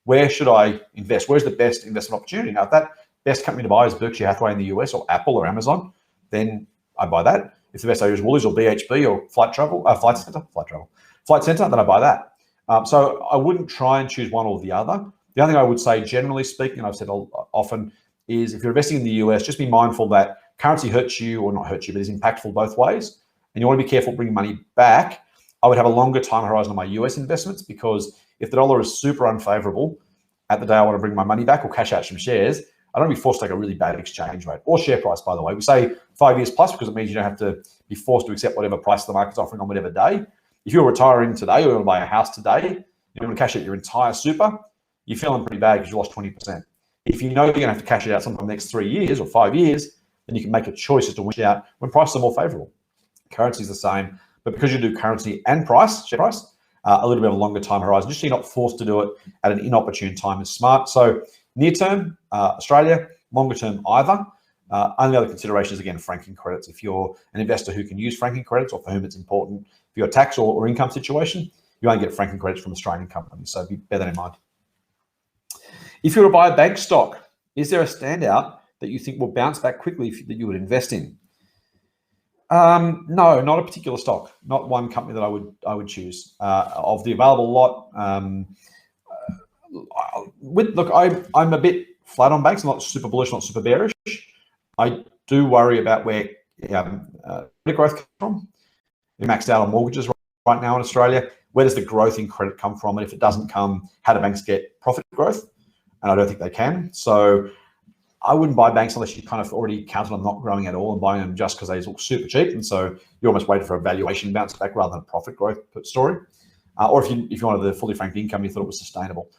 where should I invest? Where's the best investment opportunity? Now, if that best company to buy is Berkshire Hathaway in the US or Apple or Amazon, then I buy that. If the best I use Woolies or BHB or Flight Centre, then I buy that. So I wouldn't try and choose one or the other. The other thing I would say, generally speaking, and I've said often, is if you're investing in the US, just be mindful that currency hurts you, or not hurts you, but is impactful both ways. And you want to be careful bringing money back. I would have a longer time horizon on my US investments, because if the dollar is super unfavorable at the day I want to bring my money back or cash out some shares, I don't want to be forced to take a really bad exchange rate or share price, by the way. We say 5 years plus because it means you don't have to be forced to accept whatever price the market's offering on whatever day. If you're retiring today or you want to buy a house today, you want to cash out your entire super, you're feeling pretty bad because you lost 20%. If you know you're going to have to cash it out sometime in the next 3 years or 5 years, then you can make a choice as to when out when prices are more favorable. Currency is the same, but because you do currency and price, share price, a little bit of a longer time horizon, just so you're not forced to do it at an inopportune time is smart. So near term, Australia, longer term, either. Only other considerations, again, franking credits. If you're an investor who can use franking credits or for whom it's important for your tax or income situation, you only get franking credits from Australian companies. So bear that in mind. If you were to buy a bank stock, is there a standout that you think will bounce back quickly that you would invest in? No, not a particular stock, not one company that I would choose. Of the available lot, I'm a bit flat on banks. I'm not super bullish, not super bearish. I do worry about where credit growth comes from. We're maxed out on mortgages right now in Australia. Where does the growth in credit come from? And if it doesn't come, how do banks get profit growth? And I don't think they can. So I wouldn't buy banks unless you kind of already counted on not growing at all and buying them just because they look super cheap. And so you're almost waiting for a valuation bounce back rather than a profit growth story. Or if you wanted the fully franked income, you thought it was sustainable.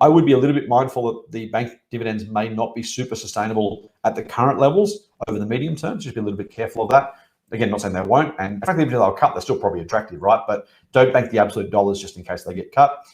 I would be a little bit mindful that the bank dividends may not be super sustainable at the current levels over the medium term. Just be a little bit careful of that. Again, not saying they won't. And frankly, if they'll cut, they're still probably attractive, right? But don't bank the absolute dollars just in case they get cut.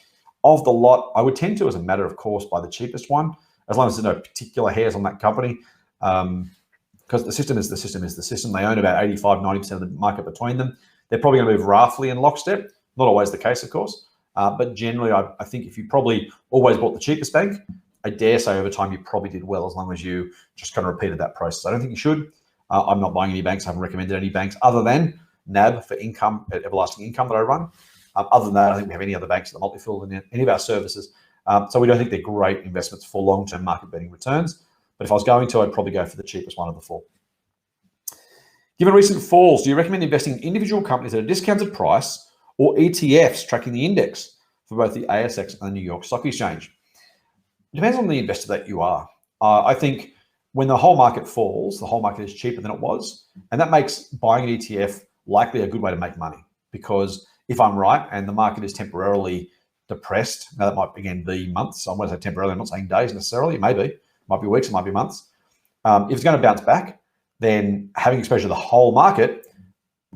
Of the lot, I would tend to, as a matter of course, buy the cheapest one, as long as there's no particular hairs on that company. Because the system is the system is the system. They own about 85, 90% of the market between them. They're probably going to move roughly in lockstep. Not always the case, of course. But generally, I think if you probably always bought the cheapest bank, I dare say over time you probably did well as long as you just kind of repeated that process. I don't think you should. I'm not buying any banks. I haven't recommended any banks other than NAB for income, everlasting income that I run. Other than that, I don't think we have any other banks at the Motley Field in any of our services. So we don't think they're great investments for long-term market-beating returns. But if I was going to, I'd probably go for the cheapest one of the four. Given recent falls, do you recommend investing in individual companies at a discounted price or ETFs tracking the index for both the ASX and the New York Stock Exchange? It depends on the investor that you are. I think when the whole market falls, the whole market is cheaper than it was. And that makes buying an ETF likely a good way to make money. Because if I'm right and the market is temporarily depressed, now that might again be months. I'm going to say temporarily, I'm not saying days necessarily. It may be. It might be weeks, it might be months. If it's going to bounce back, then having exposure to the whole market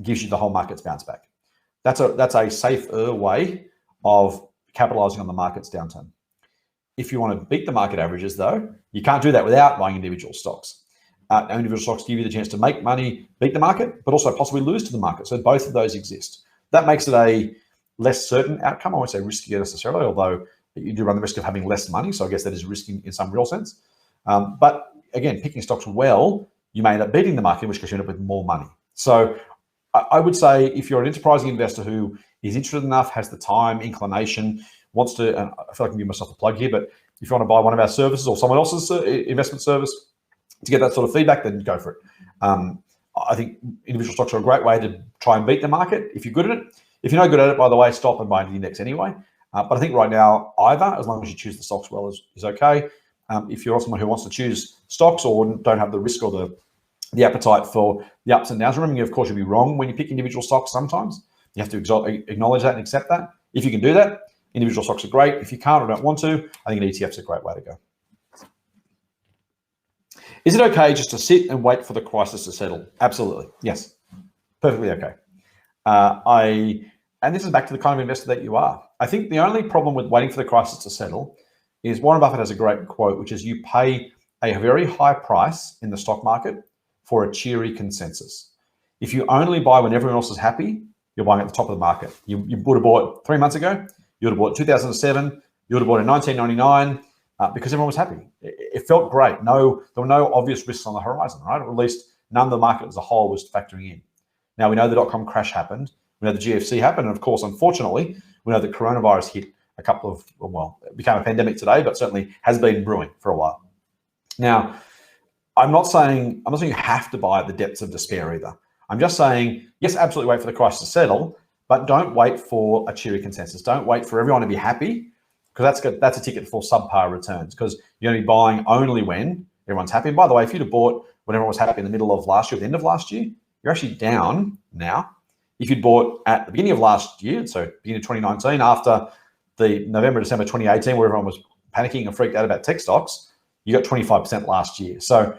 gives you the whole market's bounce back. That's a safer way of capitalizing on the market's downturn. If you want to beat the market averages, though, you can't do that without buying individual stocks. Individual stocks give you the chance to make money, beat the market, but also possibly lose to the market. So both of those exist. That makes it a less certain outcome. I won't say riskier necessarily, although you do run the risk of having less money. So I guess that is risky in some real sense. But again, picking stocks well, you may end up beating the market, in which case you end up with more money. So I would say if you're an enterprising investor who is interested enough, has the time, inclination, wants to, and I feel like I can give myself a plug here, but if you want to buy one of our services or someone else's investment service to get that sort of feedback, then go for it. I think individual stocks are a great way to try and beat the market if you're good at it. If you're not good at it, by the way, stop and buy the index anyway. But I think right now, either, as long as you choose the stocks well, is okay. If you're someone who wants to choose stocks or don't have the risk or the appetite for the ups and downs, remember, of course, you'll be wrong when you pick individual stocks sometimes. You have to acknowledge that and accept that. If you can do that, individual stocks are great. If you can't or don't want to, I think an ETF is a great way to go. Is it okay just to sit and wait for the crisis to settle? Absolutely. Yes. Perfectly okay. And this is back to the kind of investor that you are. I think the only problem with waiting for the crisis to settle is Warren Buffett has a great quote, which is you pay a very high price in the stock market for a cheery consensus. If you only buy when everyone else is happy, you're buying at the top of the market. You would have bought 3 months ago, you would have bought 2007, you would have bought in 1999 because everyone was happy. It felt great. There were no obvious risks on the horizon, right? Or at least none of the market as a whole was factoring in. Now we know the dot-com crash happened. We know the GFC happened. And of course, unfortunately, we know the coronavirus hit it became a pandemic today, but certainly has been brewing for a while. Now, I'm not saying you have to buy at the depths of despair either. I'm just saying, yes, absolutely wait for the crisis to settle, but don't wait for a cheery consensus. Don't wait for everyone to be happy, because that's a ticket for subpar returns, because you're going to be buying only when everyone's happy. And by the way, if you'd have bought when everyone was happy in the middle of last year, at the end of last year, you're actually down now. If you'd bought at the beginning of last year, so beginning of 2019, after the November, December 2018, where everyone was panicking and freaked out about tech stocks, you got 25% last year. So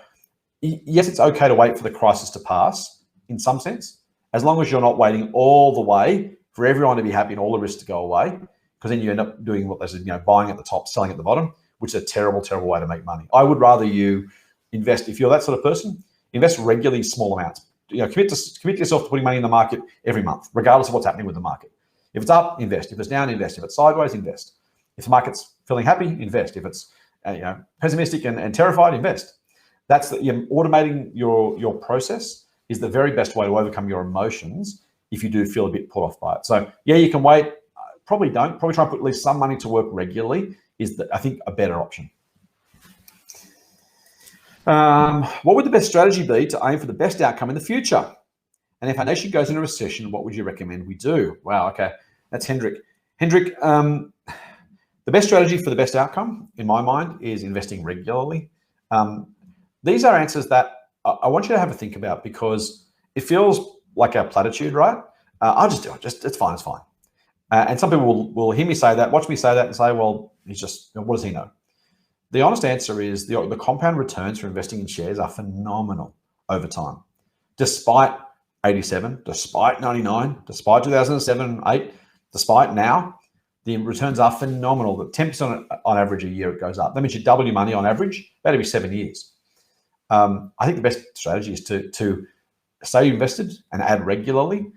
yes, it's okay to wait for the crisis to pass in some sense. as long as you're not waiting all the way for everyone to be happy and all the risks to go away, because then you end up doing what they said, buying at the top, selling at the bottom, which is a terrible, terrible way to make money. I would rather you invest, if you're that sort of person, invest regularly small amounts. Commit yourself to putting money in the market every month, regardless of what's happening with the market. If it's up, invest. If it's down, invest. If it's sideways, invest. If the market's feeling happy, invest. If it's pessimistic and terrified, invest. That's automating your process is the very best way to overcome your emotions if you do feel a bit put off by it. So yeah, you can wait. Probably don't. Probably try and put at least some money to work regularly is, I think, a better option. What would the best strategy be to aim for the best outcome in the future? And if our nation goes into recession, what would you recommend we do? Wow, okay. That's Hendrik. Hendrik, the best strategy for the best outcome, in my mind, is investing regularly. These are answers that I want you to have a think about, because it feels like a platitude, right? I'll just do it. It's fine. It's fine. And some people will hear me say that, watch me say that, and say, well, he's just, what does he know? The honest answer is the compound returns for investing in shares are phenomenal over time. Despite 87, despite 99, despite 2007, 8, despite now, the returns are phenomenal. The 10% on average a year it goes up. That means you double your money on average, about every 7 years. I think the best strategy is to stay invested and add regularly.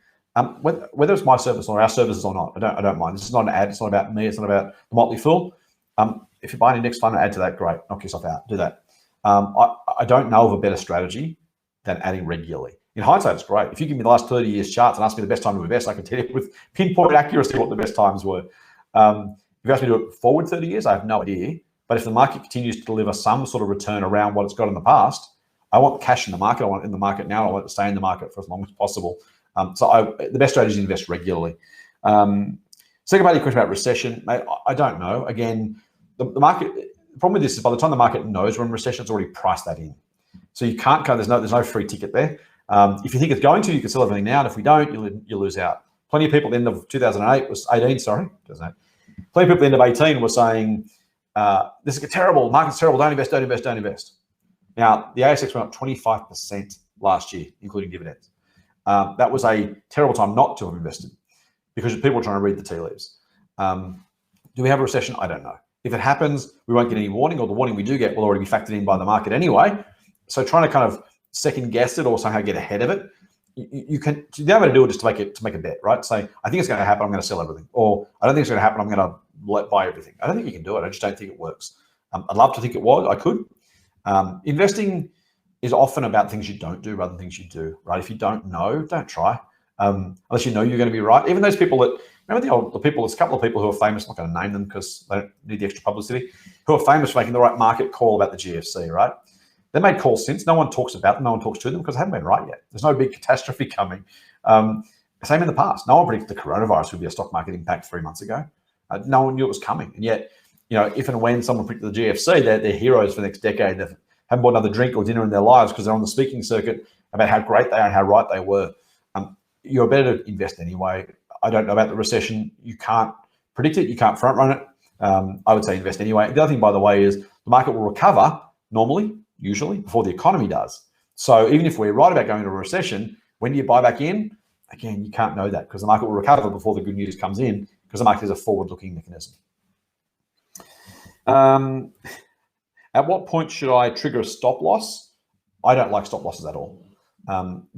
Whether it's my service or our services or not, I don't mind. This is not an ad. It's not about me. It's not about the Motley Fool. If you buy an index fund and add to that, great. Knock yourself out. Do that. I don't know of a better strategy than adding regularly. In hindsight, it's great. If you give me the last 30 years charts and ask me the best time to invest, I can tell you with pinpoint accuracy what the best times were. If you ask me to do it forward 30 years, I have no idea. But if the market continues to deliver some sort of return around what it's got in the past, I want cash in the market. I want it in the market now. I want it to stay in the market for as long as possible. The best strategy is to invest regularly. Second part of your question about recession, mate, I don't know. Again, the market, the problem with this is by the time the market knows we're in recession, it's already priced that in. So you can't go, there's no free ticket there. If you think it's going to, you can sell everything now. And if we don't, you lose out. Plenty of people at the end of 2018, plenty of people at the end of 18 were saying, this is terrible, market's terrible, don't invest. Now, the ASX went up 25% last year, including dividends. That was a terrible time not to have invested because people were trying to read the tea leaves. Do we have a recession? I don't know. If it happens, we won't get any warning, or the warning we do get will already be factored in by the market anyway. So trying to kind of second guess it or somehow get ahead of it, you can, the only way to do it is to make a bet, right? Say, I think it's going to happen, I'm going to sell everything. Or I don't think it's going to happen, I'm going to buy everything. I don't think you can do it. I just don't think it works. I'd love to think it was, I could. Investing is often about things you don't do rather than things you do, right? If you don't know, don't try. Unless you know you're going to be right. Even those people that, remember the people, there's a couple of people who are famous, I'm not going to name them because they don't need the extra publicity, who are famous for making the right market call about the GFC, right? They made calls since. No one talks about them. No one talks to them because they haven't been right yet. There's no big catastrophe coming. Same in the past. No one predicted the coronavirus would be a stock market impact 3 months ago. No one knew it was coming. And yet, if and when someone predicted the GFC, they're heroes for the next decade. They haven't bought another drink or dinner in their lives because they're on the speaking circuit about how great they are and how right they were. You're better to invest anyway. I don't know about the recession. You can't predict it. You can't front run it. I would say invest anyway. The other thing, by the way, is the market will recover normally, usually, before the economy does. So even if we're right about going into a recession, when do you buy back in? Again, you can't know that because the market will recover before the good news comes in because the market is a forward-looking mechanism. At what point should I trigger a stop loss? I don't like stop losses at all.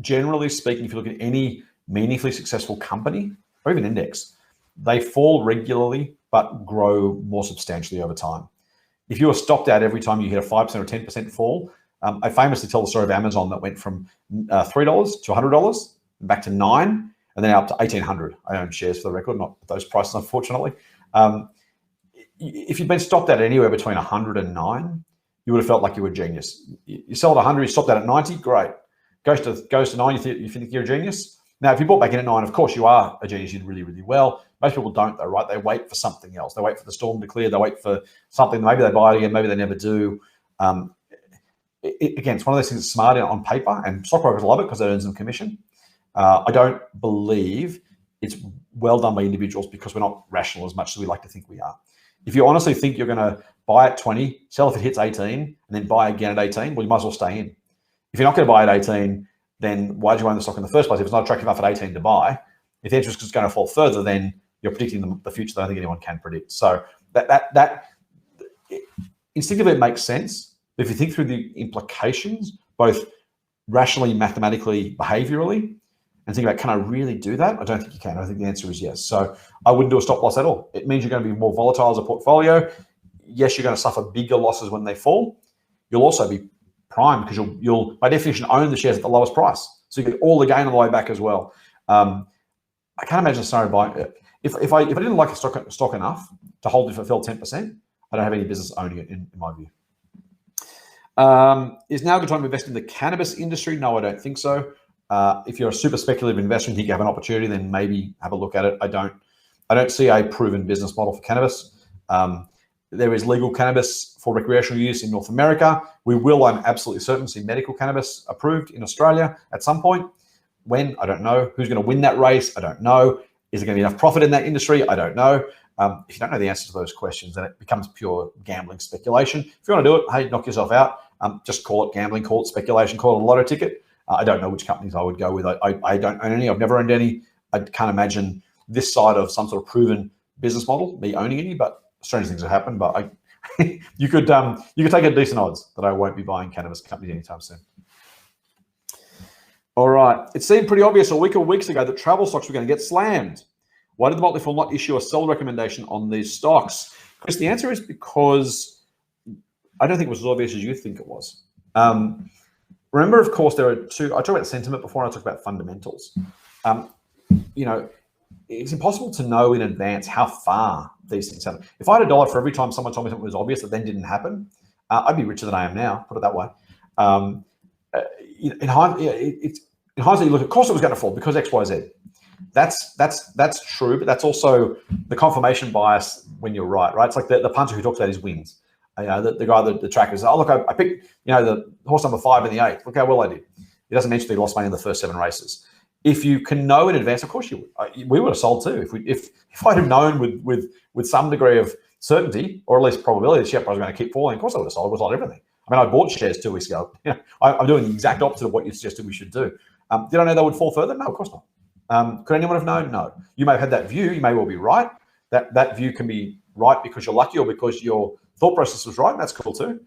Generally speaking, if you look at any meaningfully successful company or even index, they fall regularly but grow more substantially over time. If you were stopped out every time you hit a 5% or 10% fall, I famously tell the story of Amazon that went from $3 to $100, back to $9, and then up to $1,800. I own shares for the record, not those prices, unfortunately. If you'd been stopped out anywhere between 100 and 9, you would have felt like you were a genius. You sell at 100, you stopped out at 90, great. Goes to 9, you think you're a genius. Now, if you bought back in at 9, of course you are a genius. You did really, really well. Most people don't, though, right? They wait for something else. They wait for the storm to clear. They wait for something. Maybe they buy it again. Maybe they never do. Again, it's one of those things that's smart on paper, and stockbrokers love it because it earns them commission. I don't believe it's well done by individuals because we're not rational as much as we like to think we are. If you honestly think you're going to buy at 20, sell if it hits 18, and then buy again at 18, well, you might as well stay in. If you're not going to buy at 18, then why did you own the stock in the first place? If it's not attractive enough at 18 to buy, if the interest is going to fall further, then you're predicting the future that I don't think anyone can predict. So that instinctively it makes sense. If you think through the implications, both rationally, mathematically, behaviorally, and think about, can I really do that? I don't think you can. I think the answer is yes. So I wouldn't do a stop loss at all. It means you're going to be more volatile as a portfolio. Yes, you're going to suffer bigger losses when they fall. You'll also be primed because you'll by definition own the shares at the lowest price. So you get all the gain on the way back as well. I can't imagine a scenario buying. If I didn't like a stock enough to hold it if it fell 10%, I don't have any business owning it in my view. Is now a good time to invest in the cannabis industry? No, I don't think so. If you're a super speculative investor and think you have an opportunity, then maybe have a look at it. I don't see a proven business model for cannabis. There is legal cannabis for recreational use in North America. We will, I'm absolutely certain, see medical cannabis approved in Australia at some point. When? I don't know. Who's going to win that race? I don't know. Is there going to be enough profit in that industry? I don't know. If you don't know the answer to those questions, then it becomes pure gambling speculation. If you want to do it, hey, knock yourself out. Just call it gambling, call it speculation, call it a lotto ticket. I don't know which companies I would go with. I don't own any. I've never owned any. I can't imagine this side of some sort of proven business model, me owning any, but strange things have happened. But you could take a decent odds that I won't be buying cannabis companies anytime soon. All right. It seemed pretty obvious a week or weeks ago that travel stocks were going to get slammed. Why did the Motley Fool not issue a sell recommendation on these stocks? Chris, the answer is because I don't think it was as obvious as you think it was. Remember, of course, there are two. I talked about sentiment before, and I talked about fundamentals. It's impossible to know in advance how far these things happen. If I had $1 for every time someone told me something was obvious that then didn't happen, I'd be richer than I am now, put it that way. In hindsight, you look, of course it was going to fall because X, Y, Z. That's true, but that's also the confirmation bias when you're right? It's like the punter who talks about his wins. The guy, the tracker says, oh, look, I picked, the horse number 5 in the 8th. Look how well I did. He doesn't mention that he lost money in the first 7 races. If you can know in advance, of course you would. We would have sold too. If I'd have known with some degree of certainty, or at least probability, the share price was going to keep falling, of course I would have sold. I would have sold everything. I mean, I bought shares 2 weeks ago. I'm doing the exact opposite of what you suggested we should do. Did I know they would fall further? No, of course not. Could anyone have known? No. You may have had that view. You may well be right. That view can be right because you're lucky or because your thought process was right, and that's cool too.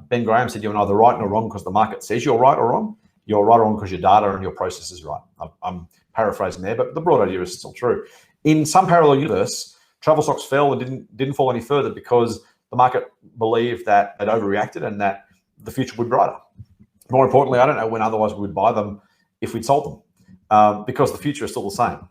Ben Graham said you're neither right nor wrong because the market says you're right or wrong. You're right or wrong because your data and your process is right. I'm paraphrasing there, but the broad idea is still true. In some parallel universe, travel stocks fell and didn't fall any further because the market believed that it overreacted and that the future would be brighter. More importantly, I don't know when otherwise we would buy them if we'd sold them because the future is still the same.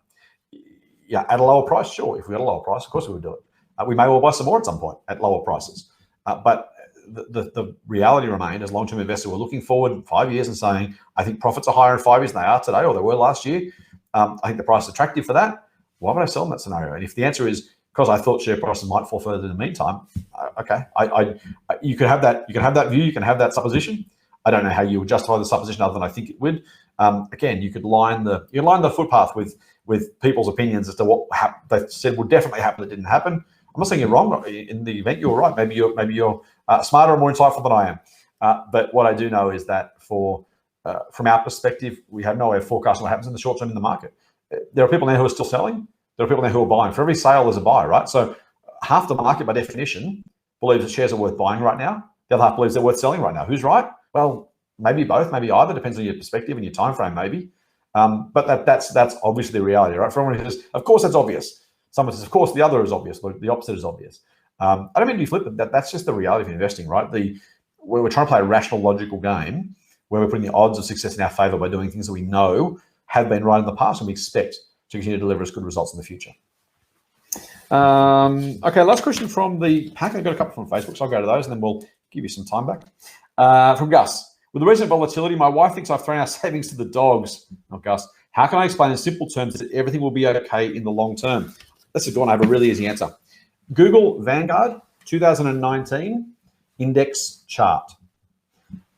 Yeah, at a lower price, sure. If we had a lower price, of course we would do it. We may well buy some more at some point at lower prices. But the reality remained, as long-term investors, we're looking forward 5 years and saying, I think profits are higher in 5 years than they are today, or they were last year. I think the price is attractive for that. Why would I sell in that scenario? And if the answer is because I thought share prices might fall further in the meantime, okay, you can have that. You can have that view. You can have that supposition. I don't know how you would justify the supposition other than I think it would. Again, you could line the footpath with people's opinions as to what they said would definitely happen that didn't happen. I'm not saying you're wrong. In the event you're right, maybe you're smarter and more insightful than I am. But what I do know is that from our perspective, we have no way of forecasting what happens in the short term in the market. There are people now who are still selling. There are people now who are buying. For every sale, there's a buy, right? So half the market, by definition, believes that shares are worth buying right now. The other half believes they're worth selling right now. Who's right? Well, maybe both, maybe either. Depends on your perspective and your time frame, maybe. But that's obviously the reality, right? For everyone who says, of course, that's obvious. Someone says, of course, the other is obvious. The opposite is obvious. I don't mean to be flippant. That's just the reality of investing, right? We're trying to play a rational, logical game where we're putting the odds of success in our favor by doing things that we know have been right in the past and we expect to continue to deliver us good results in the future. Okay, last question from the pack. I've got a couple from Facebook, so I'll go to those and then we'll give you some time back. From Gus. With the recent volatility, my wife thinks I've thrown our savings to the dogs. Not Gus. How can I explain in simple terms that everything will be okay in the long term? That's a good one. I have a really easy answer. Google Vanguard 2019 index chart.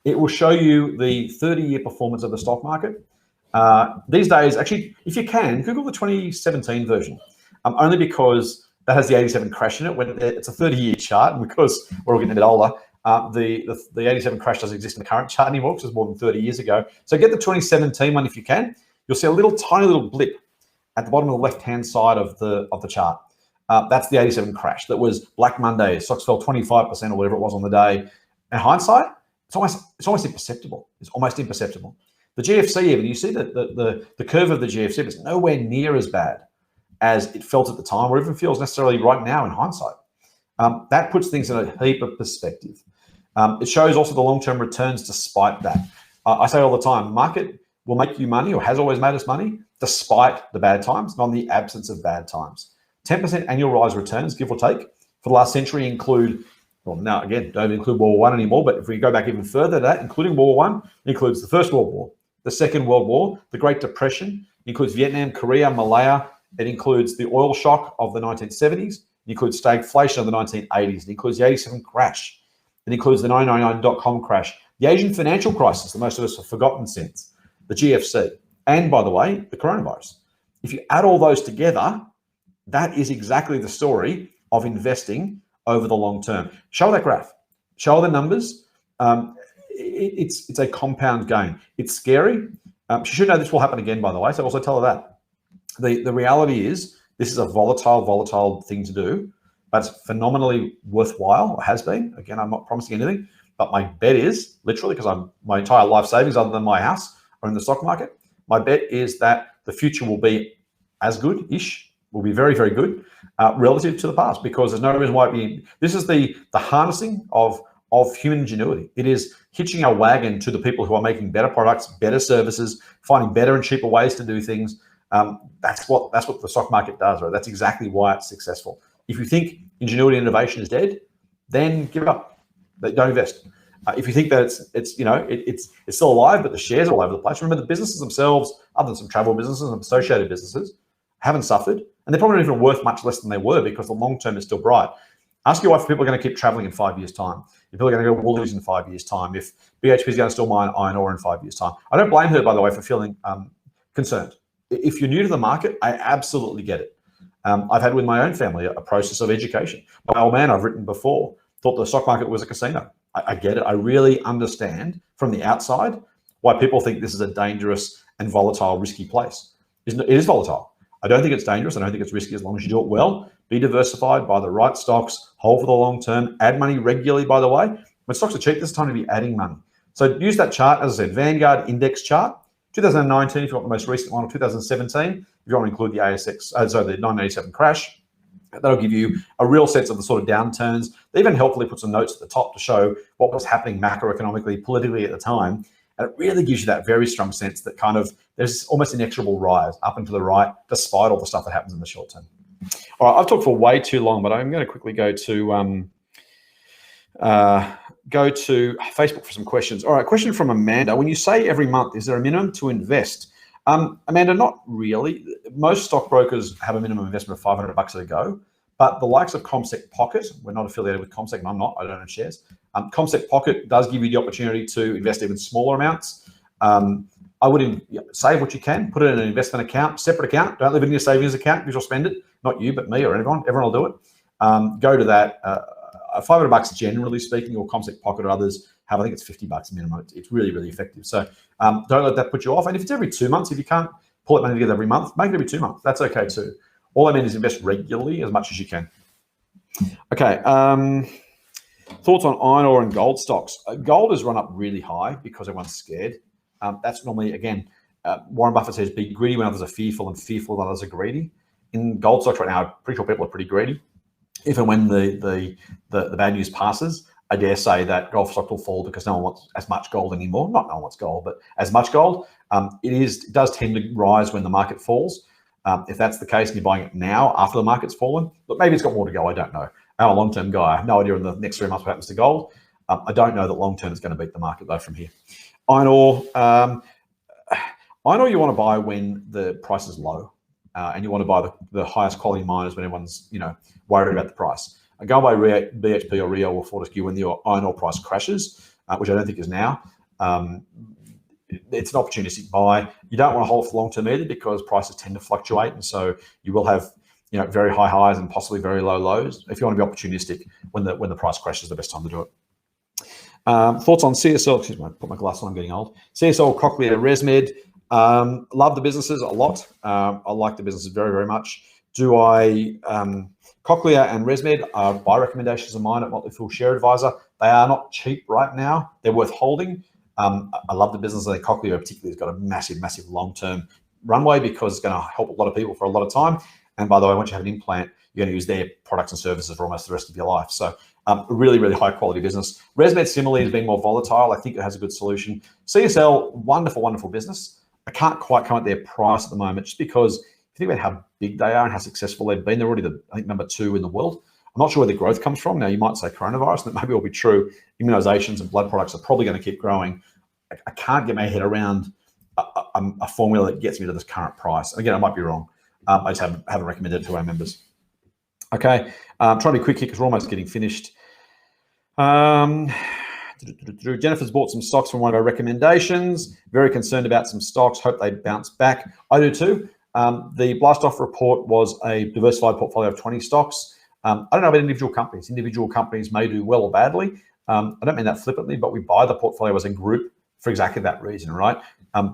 It will show you the 30-year performance of the stock market. These days, actually, if you can, Google the 2017 version, only because that has the 87 crash in it. When it's a 30-year chart, and because we're all getting a bit older, The 87 crash doesn't exist in the current chart anymore because it's more than 30 years ago. So get the 2017 one if you can. You'll see a tiny little blip at the bottom of the left-hand side of the chart. That's the 87 crash. That was Black Monday. Stocks fell 25% or whatever it was on the day. In hindsight, it's almost imperceptible. It's almost imperceptible. The GFC, even, you see the curve of the GFC, but it's nowhere near as bad as it felt at the time, or even feels necessarily right now in hindsight. That puts things in a heap of perspective. It shows also the long-term returns despite that. I say all the time, market will make you money, or has always made us money, despite the bad times, not in the absence of bad times. 10% annualized returns, give or take, for the last century include, well, now again, don't include World War I anymore, but if we go back even further to that, including World War I, includes the First World War, the Second World War, the Great Depression, includes Vietnam, Korea, Malaya. It includes the oil shock of the 1970s. It includes stagflation of the 1980s. It includes the 87 crash. It includes the 999.com crash, the Asian financial crisis that most of us have forgotten since, the GFC, and by the way, the coronavirus. If you add all those together, that is exactly the story of investing over the long term. Show that graph. Show the numbers. It's a compound gain. It's scary. She should know this will happen again, by the way, so also tell her that. The reality is this is a volatile thing to do, but it's phenomenally worthwhile, or has been. Again, I'm not promising anything, but my bet is, literally, because my entire life savings other than my house are in the stock market, my bet is that the future will be as good-ish, will be very, very good relative to the past, because there's no reason why this is the harnessing of human ingenuity. It is hitching our wagon to the people who are making better products, better services, finding better and cheaper ways to do things. That's what the stock market does, right? That's exactly why it's successful. If you think ingenuity and innovation is dead, then give it up. Don't invest. If you think that it's still alive, but the shares are all over the place, remember the businesses themselves, other than some travel businesses and associated businesses, haven't suffered, and they're probably not even worth much less than they were because the long term is still bright. Ask your wife if people are going to keep traveling in 5 years' time, if people are going to go to Woolies in 5 years' time, if BHP is going to still mine iron ore in 5 years' time. I don't blame her, by the way, for feeling concerned. If you're new to the market, I absolutely get it. I've had with my own family a process of education. My old man, I've written before, thought the stock market was a casino. I get it. I really understand from the outside why people think this is a dangerous and volatile, risky place. It is volatile. I don't think it's dangerous. I don't think it's risky as long as you do it well. Be diversified, buy the right stocks, hold for the long term, add money regularly, by the way. When stocks are cheap, this is time to be adding money. So use that chart, as I said, Vanguard index chart, 2019, if you want the most recent one, or 2017, if you want to include the ASX, the 1987 crash. That'll give you a real sense of the sort of downturns. They even helpfully put some notes at the top to show what was happening macroeconomically, politically at the time. And it really gives you that very strong sense that kind of there's almost inexorable rise up and to the right, despite all the stuff that happens in the short term. All right, I've talked for way too long, but I'm going to quickly go to Facebook for some questions. All right, question from Amanda. When you say every month, is there a minimum to invest? Amanda, not really. Most stockbrokers have a minimum investment of $500 at a go, but the likes of CommSec Pocket, we're not affiliated with CommSec, and I'm not, I don't own shares. CommSec Pocket does give you the opportunity to invest even smaller amounts. I would save what you can, put it in an investment account, separate account. Don't leave it in your savings account because you'll spend it. Not you, but me or everyone. Everyone will do it. Go to that. $500, generally speaking, or CommSec Pocket or others have, I think it's $50 minimum. It's really, really effective. So don't let that put you off. And if it's every 2 months, if you can't pull that money together every month, make it every 2 months. That's okay too. All I mean is invest regularly as much as you can. Okay. Thoughts on iron ore and gold stocks. Gold has run up really high because everyone's scared. That's normally, again, Warren Buffett says be greedy when others are fearful and fearful when others are greedy. In gold stocks right now, I'm pretty sure people are pretty greedy. If and when the bad news passes, I dare say that gold stock will fall because no one wants as much gold anymore. Not no one wants gold, but as much gold. It does tend to rise when the market falls. If that's the case and you're buying it now after the market's fallen, but maybe it's got more to go. I don't know. I'm a long-term guy. I have no idea in the next 3 months what happens to gold. I don't know that long-term is going to beat the market though from here. Iron ore. Iron ore you want to buy when the price is low, and you want to buy the highest quality miners when everyone's worried about the price. Go buy BHP or Rio or Fortescue when the iron ore price crashes, which I don't think is now. It's an opportunistic buy. You don't want to hold for long term either because prices tend to fluctuate, and so you will have very high highs and possibly very low lows. If you want to be opportunistic when the price crashes, the best time to do it. Thoughts on CSL? Excuse me, I put my glasses on. I'm getting old. CSL, Cochlear, ResMed. Love the businesses a lot. I like the businesses very, very much. Do I? Cochlear and ResMed are buy recommendations of mine at Motley Fool Share Advisor. They are not cheap right now. They're worth holding. I love the business. Cochlear particularly has got a massive, massive long-term runway because it's going to help a lot of people for a lot of time. And by the way, once you have an implant, you're going to use their products and services for almost the rest of your life. So a really, really high quality business. ResMed similarly has been more volatile. I think it has a good solution. CSL, wonderful, wonderful business. I can't quite come at their price at the moment just because if you think about how big they are and how successful they've been, they're already I think number 2 in the world. I'm not sure where the growth comes from. Now, you might say coronavirus, and that maybe will be true. Immunizations and blood products are probably going to keep growing. I can't get my head around a formula that gets me to this current price. Again, I might be wrong. I just haven't recommended it to our members. Okay, trying to be quick here because we're almost getting finished. Jennifer's bought some stocks from one of our recommendations. Very concerned about some stocks. Hope they bounce back. I do too. The blast-off report was a diversified portfolio of 20 stocks. I don't know about individual companies. Individual companies may do well or badly. I don't mean that flippantly, but we buy the portfolio as a group for exactly that reason, right?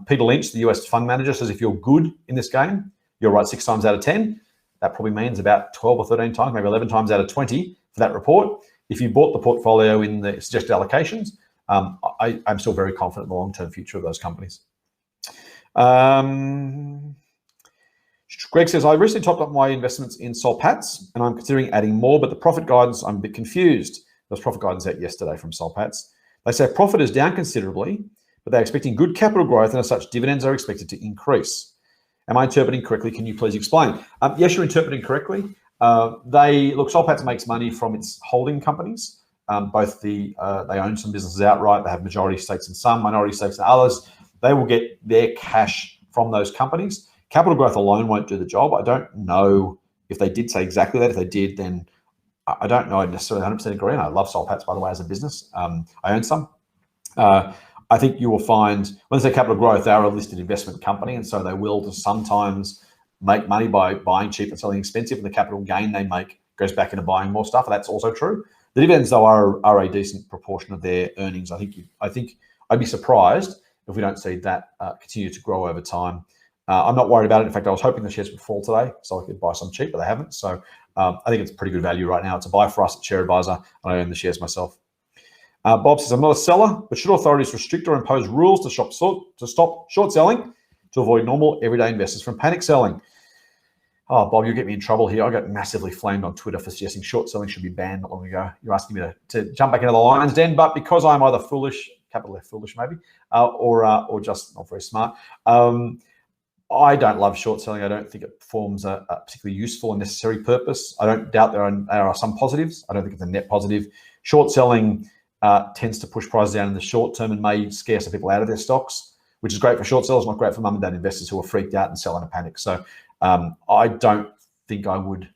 Peter Lynch, the US fund manager, says if you're good in this game, you're right 6 times out of 10. That probably means about 12 or 13 times, maybe 11 times out of 20 for that report. If you bought the portfolio in the suggested allocations, I'm still very confident in the long-term future of those companies. Greg says, I recently topped up my investments in Soul Patts and I'm considering adding more, but the profit guidance, I'm a bit confused. There was profit guidance out yesterday from Soul Patts. They say profit is down considerably, but they're expecting good capital growth and as such, dividends are expected to increase. Am I interpreting correctly? Can you please explain? Yes, you're interpreting correctly. Soul Patts makes money from its holding companies. They own some businesses outright. They have majority stakes in some, minority stakes in others. They will get their cash from those companies. Capital growth alone won't do the job. I don't know if they did say exactly that. If they did, then I don't know. I necessarily 100% agree. And I love Soul Patts, by the way, as a business. I own some. I think you will find when they say capital growth, they are a listed investment company, and so they will sometimes make money by buying cheap and selling expensive, and the capital gain they make goes back into buying more stuff. And that's also true. The dividends, though, are a decent proportion of their earnings. I think I'd be surprised if we don't see that continue to grow over time. I'm not worried about it. In fact, I was hoping the shares would fall today so I could buy some cheap, but they haven't. So I think it's pretty good value right now. It's a buy for us at Share Advisor, and I own the shares myself. Bob says, I'm not a seller, but should authorities restrict or impose rules to stop short selling to avoid normal everyday investors from panic selling? Oh, Bob, you'll get me in trouble here. I got massively flamed on Twitter for suggesting short selling should be banned not long ago. You're asking me to jump back into the lion's den, but because I'm either foolish, capital F foolish maybe, or just not very smart, I don't love short selling. I don't think it forms a particularly useful and necessary purpose. I don't doubt there are some positives. I don't think it's a net positive. Short selling tends to push prices down in the short term and may scare some people out of their stocks, which is great for short sellers, not great for mum and dad investors who are freaked out and sell in a panic. So I don't think I would.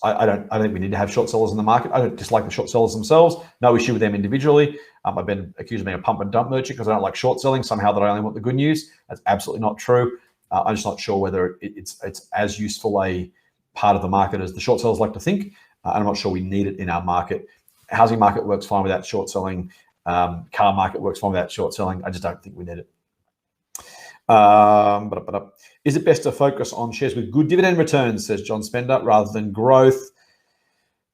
I don't think we need to have short sellers in the market. I don't dislike the short sellers themselves. No issue with them individually. I've been accused of being a pump and dump merchant because I don't like short selling. Somehow that I only want the good news. That's absolutely not true. I'm just not sure whether it's as useful a part of the market as the short sellers like to think. And I'm not sure we need it in our market. Housing market works fine without short selling. Car market works fine without short selling. I just don't think we need it. Is it best to focus on shares with good dividend returns, says John Spender, rather than growth?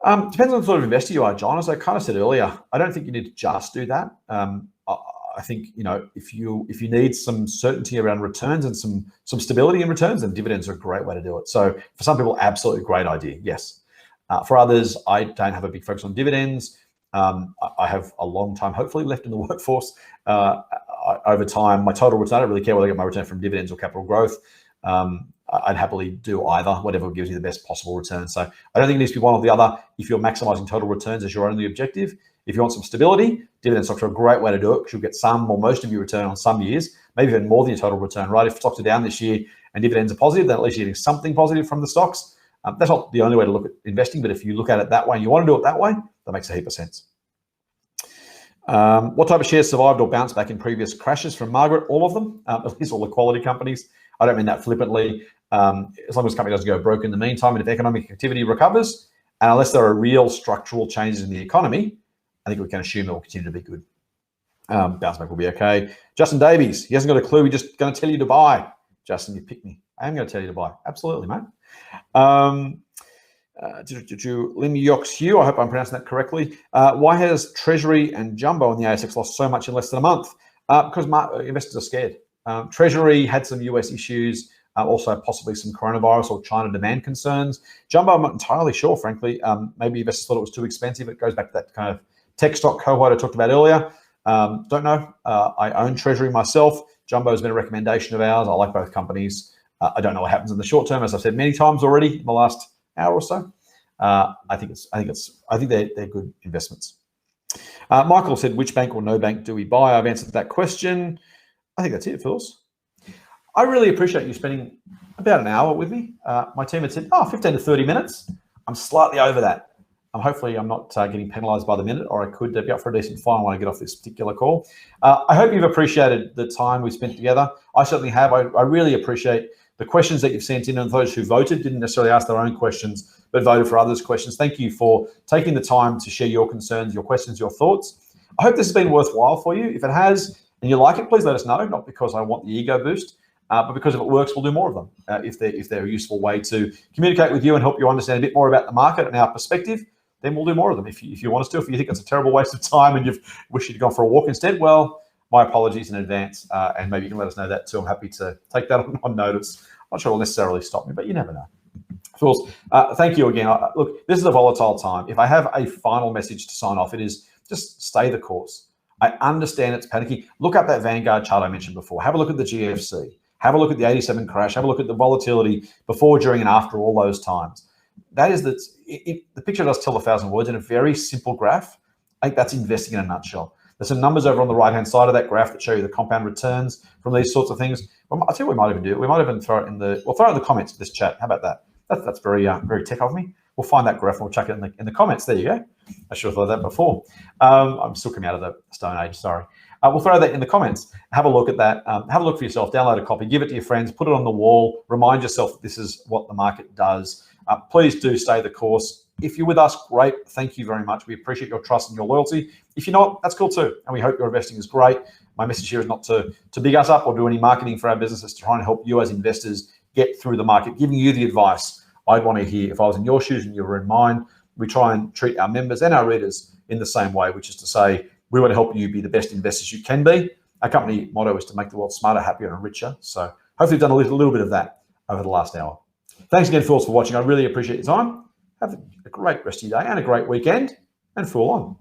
Depends on the sort of investor you are, John. As I kind of said earlier, I don't think you need to just do that. I think, if you need some certainty around returns and some stability in returns, then dividends are a great way to do it. So for some people, absolutely great idea, yes. For others, I don't have a big focus on dividends. I have a long time, hopefully, left in the workforce. Over time, my total return, I don't really care whether I get my return from dividends or capital growth. I'd happily do either, whatever gives you the best possible return. So I don't think it needs to be one or the other. If you're maximizing total returns as your only objective, if you want some stability, dividend stocks are a great way to do it because you'll get some or most of your return on some years, maybe even more than your total return, right? If stocks are down this year and dividends are positive, then at least you're getting something positive from the stocks. That's not the only way to look at investing, but if you look at it that way and you want to do it that way, that makes a heap of sense. What type of shares survived or bounced back in previous crashes? From Margaret, all of them, at least all the quality companies. I don't mean that flippantly. As long as the company doesn't go broke in the meantime, and if economic activity recovers, and unless there are real structural changes in the economy, I think we can assume it will continue to be good. Bounce back will be okay. Justin Davies, he hasn't got a clue. We're just going to tell you to buy. Justin, you picked me. I am going to tell you to buy. Absolutely, mate. Lim Yox Hugh, I hope I'm pronouncing that correctly. Why has Treasury and Jumbo on the ASX lost so much in less than a month? Because investors are scared. Treasury had some US issues, also possibly some coronavirus or China demand concerns. Jumbo, I'm not entirely sure, frankly. Maybe investors thought it was too expensive. It goes back to that kind of tech stock cohort I talked about earlier. Don't know. I own Treasury myself. Jumbo has been a recommendation of ours. I like both companies. I don't know what happens in the short term, as I've said many times already in the last hour or so. I think they're good investments. Michael said, which bank or no bank do we buy? I've answered that question. I think that's it, Phils. I really appreciate you spending about an hour with me. My team had said, 15 to 30 minutes. I'm slightly over that. Hopefully I'm not getting penalised by the minute, or I could be up for a decent fine when I get off this particular call. I hope you've appreciated the time we spent together. I certainly have. I really appreciate the questions that you've sent in, and those who voted didn't necessarily ask their own questions, but voted for others' questions. Thank you for taking the time to share your concerns, your questions, your thoughts. I hope this has been worthwhile for you. If it has, and you like it, please let us know, not because I want the ego boost, but because if it works, we'll do more of them. If they're a useful way to communicate with you and help you understand a bit more about the market and our perspective, then we'll do more of them. If you want us to, if you think it's a terrible waste of time and you wish you'd gone for a walk instead, well, my apologies in advance, and maybe you can let us know that too. I'm happy to take that on notice. I'm not sure it'll necessarily stop me, but you never know. Fools, thank you again. Look, this is a volatile time. If I have a final message to sign off, it is just stay the course. I understand it's panicky. Look up that Vanguard chart I mentioned before. Have a look at the GFC. Have a look at the 87 crash. Have a look at the volatility before, during, and after all those times. That is the picture does tell 1,000 words in a very simple graph. I think that's investing in a nutshell. There's some numbers over on the right-hand side of that graph that show you the compound returns from these sorts of things. Well, I'll tell you what we might even do. We might even throw it in the comments of this chat. How about that? That's very very tech of me. We'll find that graph and we'll chuck it in the comments. There you go. I should have thought of that before. I'm still coming out of the Stone Age, sorry. We'll throw that in the comments. Have a look at that. Have a look for yourself. Download a copy. Give it to your friends. Put it on the wall. Remind yourself that this is what the market does. Please do stay the course. If you're with us, great. Thank you very much. We appreciate your trust and your loyalty. If you're not, that's cool too. And we hope your investing is great. My message here is not to big us up or do any marketing for our business. It's to try and help you as investors get through the market, giving you the advice I'd want to hear if I was in your shoes and you were in mine. We try and treat our members and our readers in the same way, which is to say, we want to help you be the best investors you can be. Our company motto is to make the world smarter, happier, and richer. So hopefully we've done a little bit of that over the last hour. Thanks again, Phillips, for watching. I really appreciate your time. Have a great rest of your day and a great weekend, and fool on.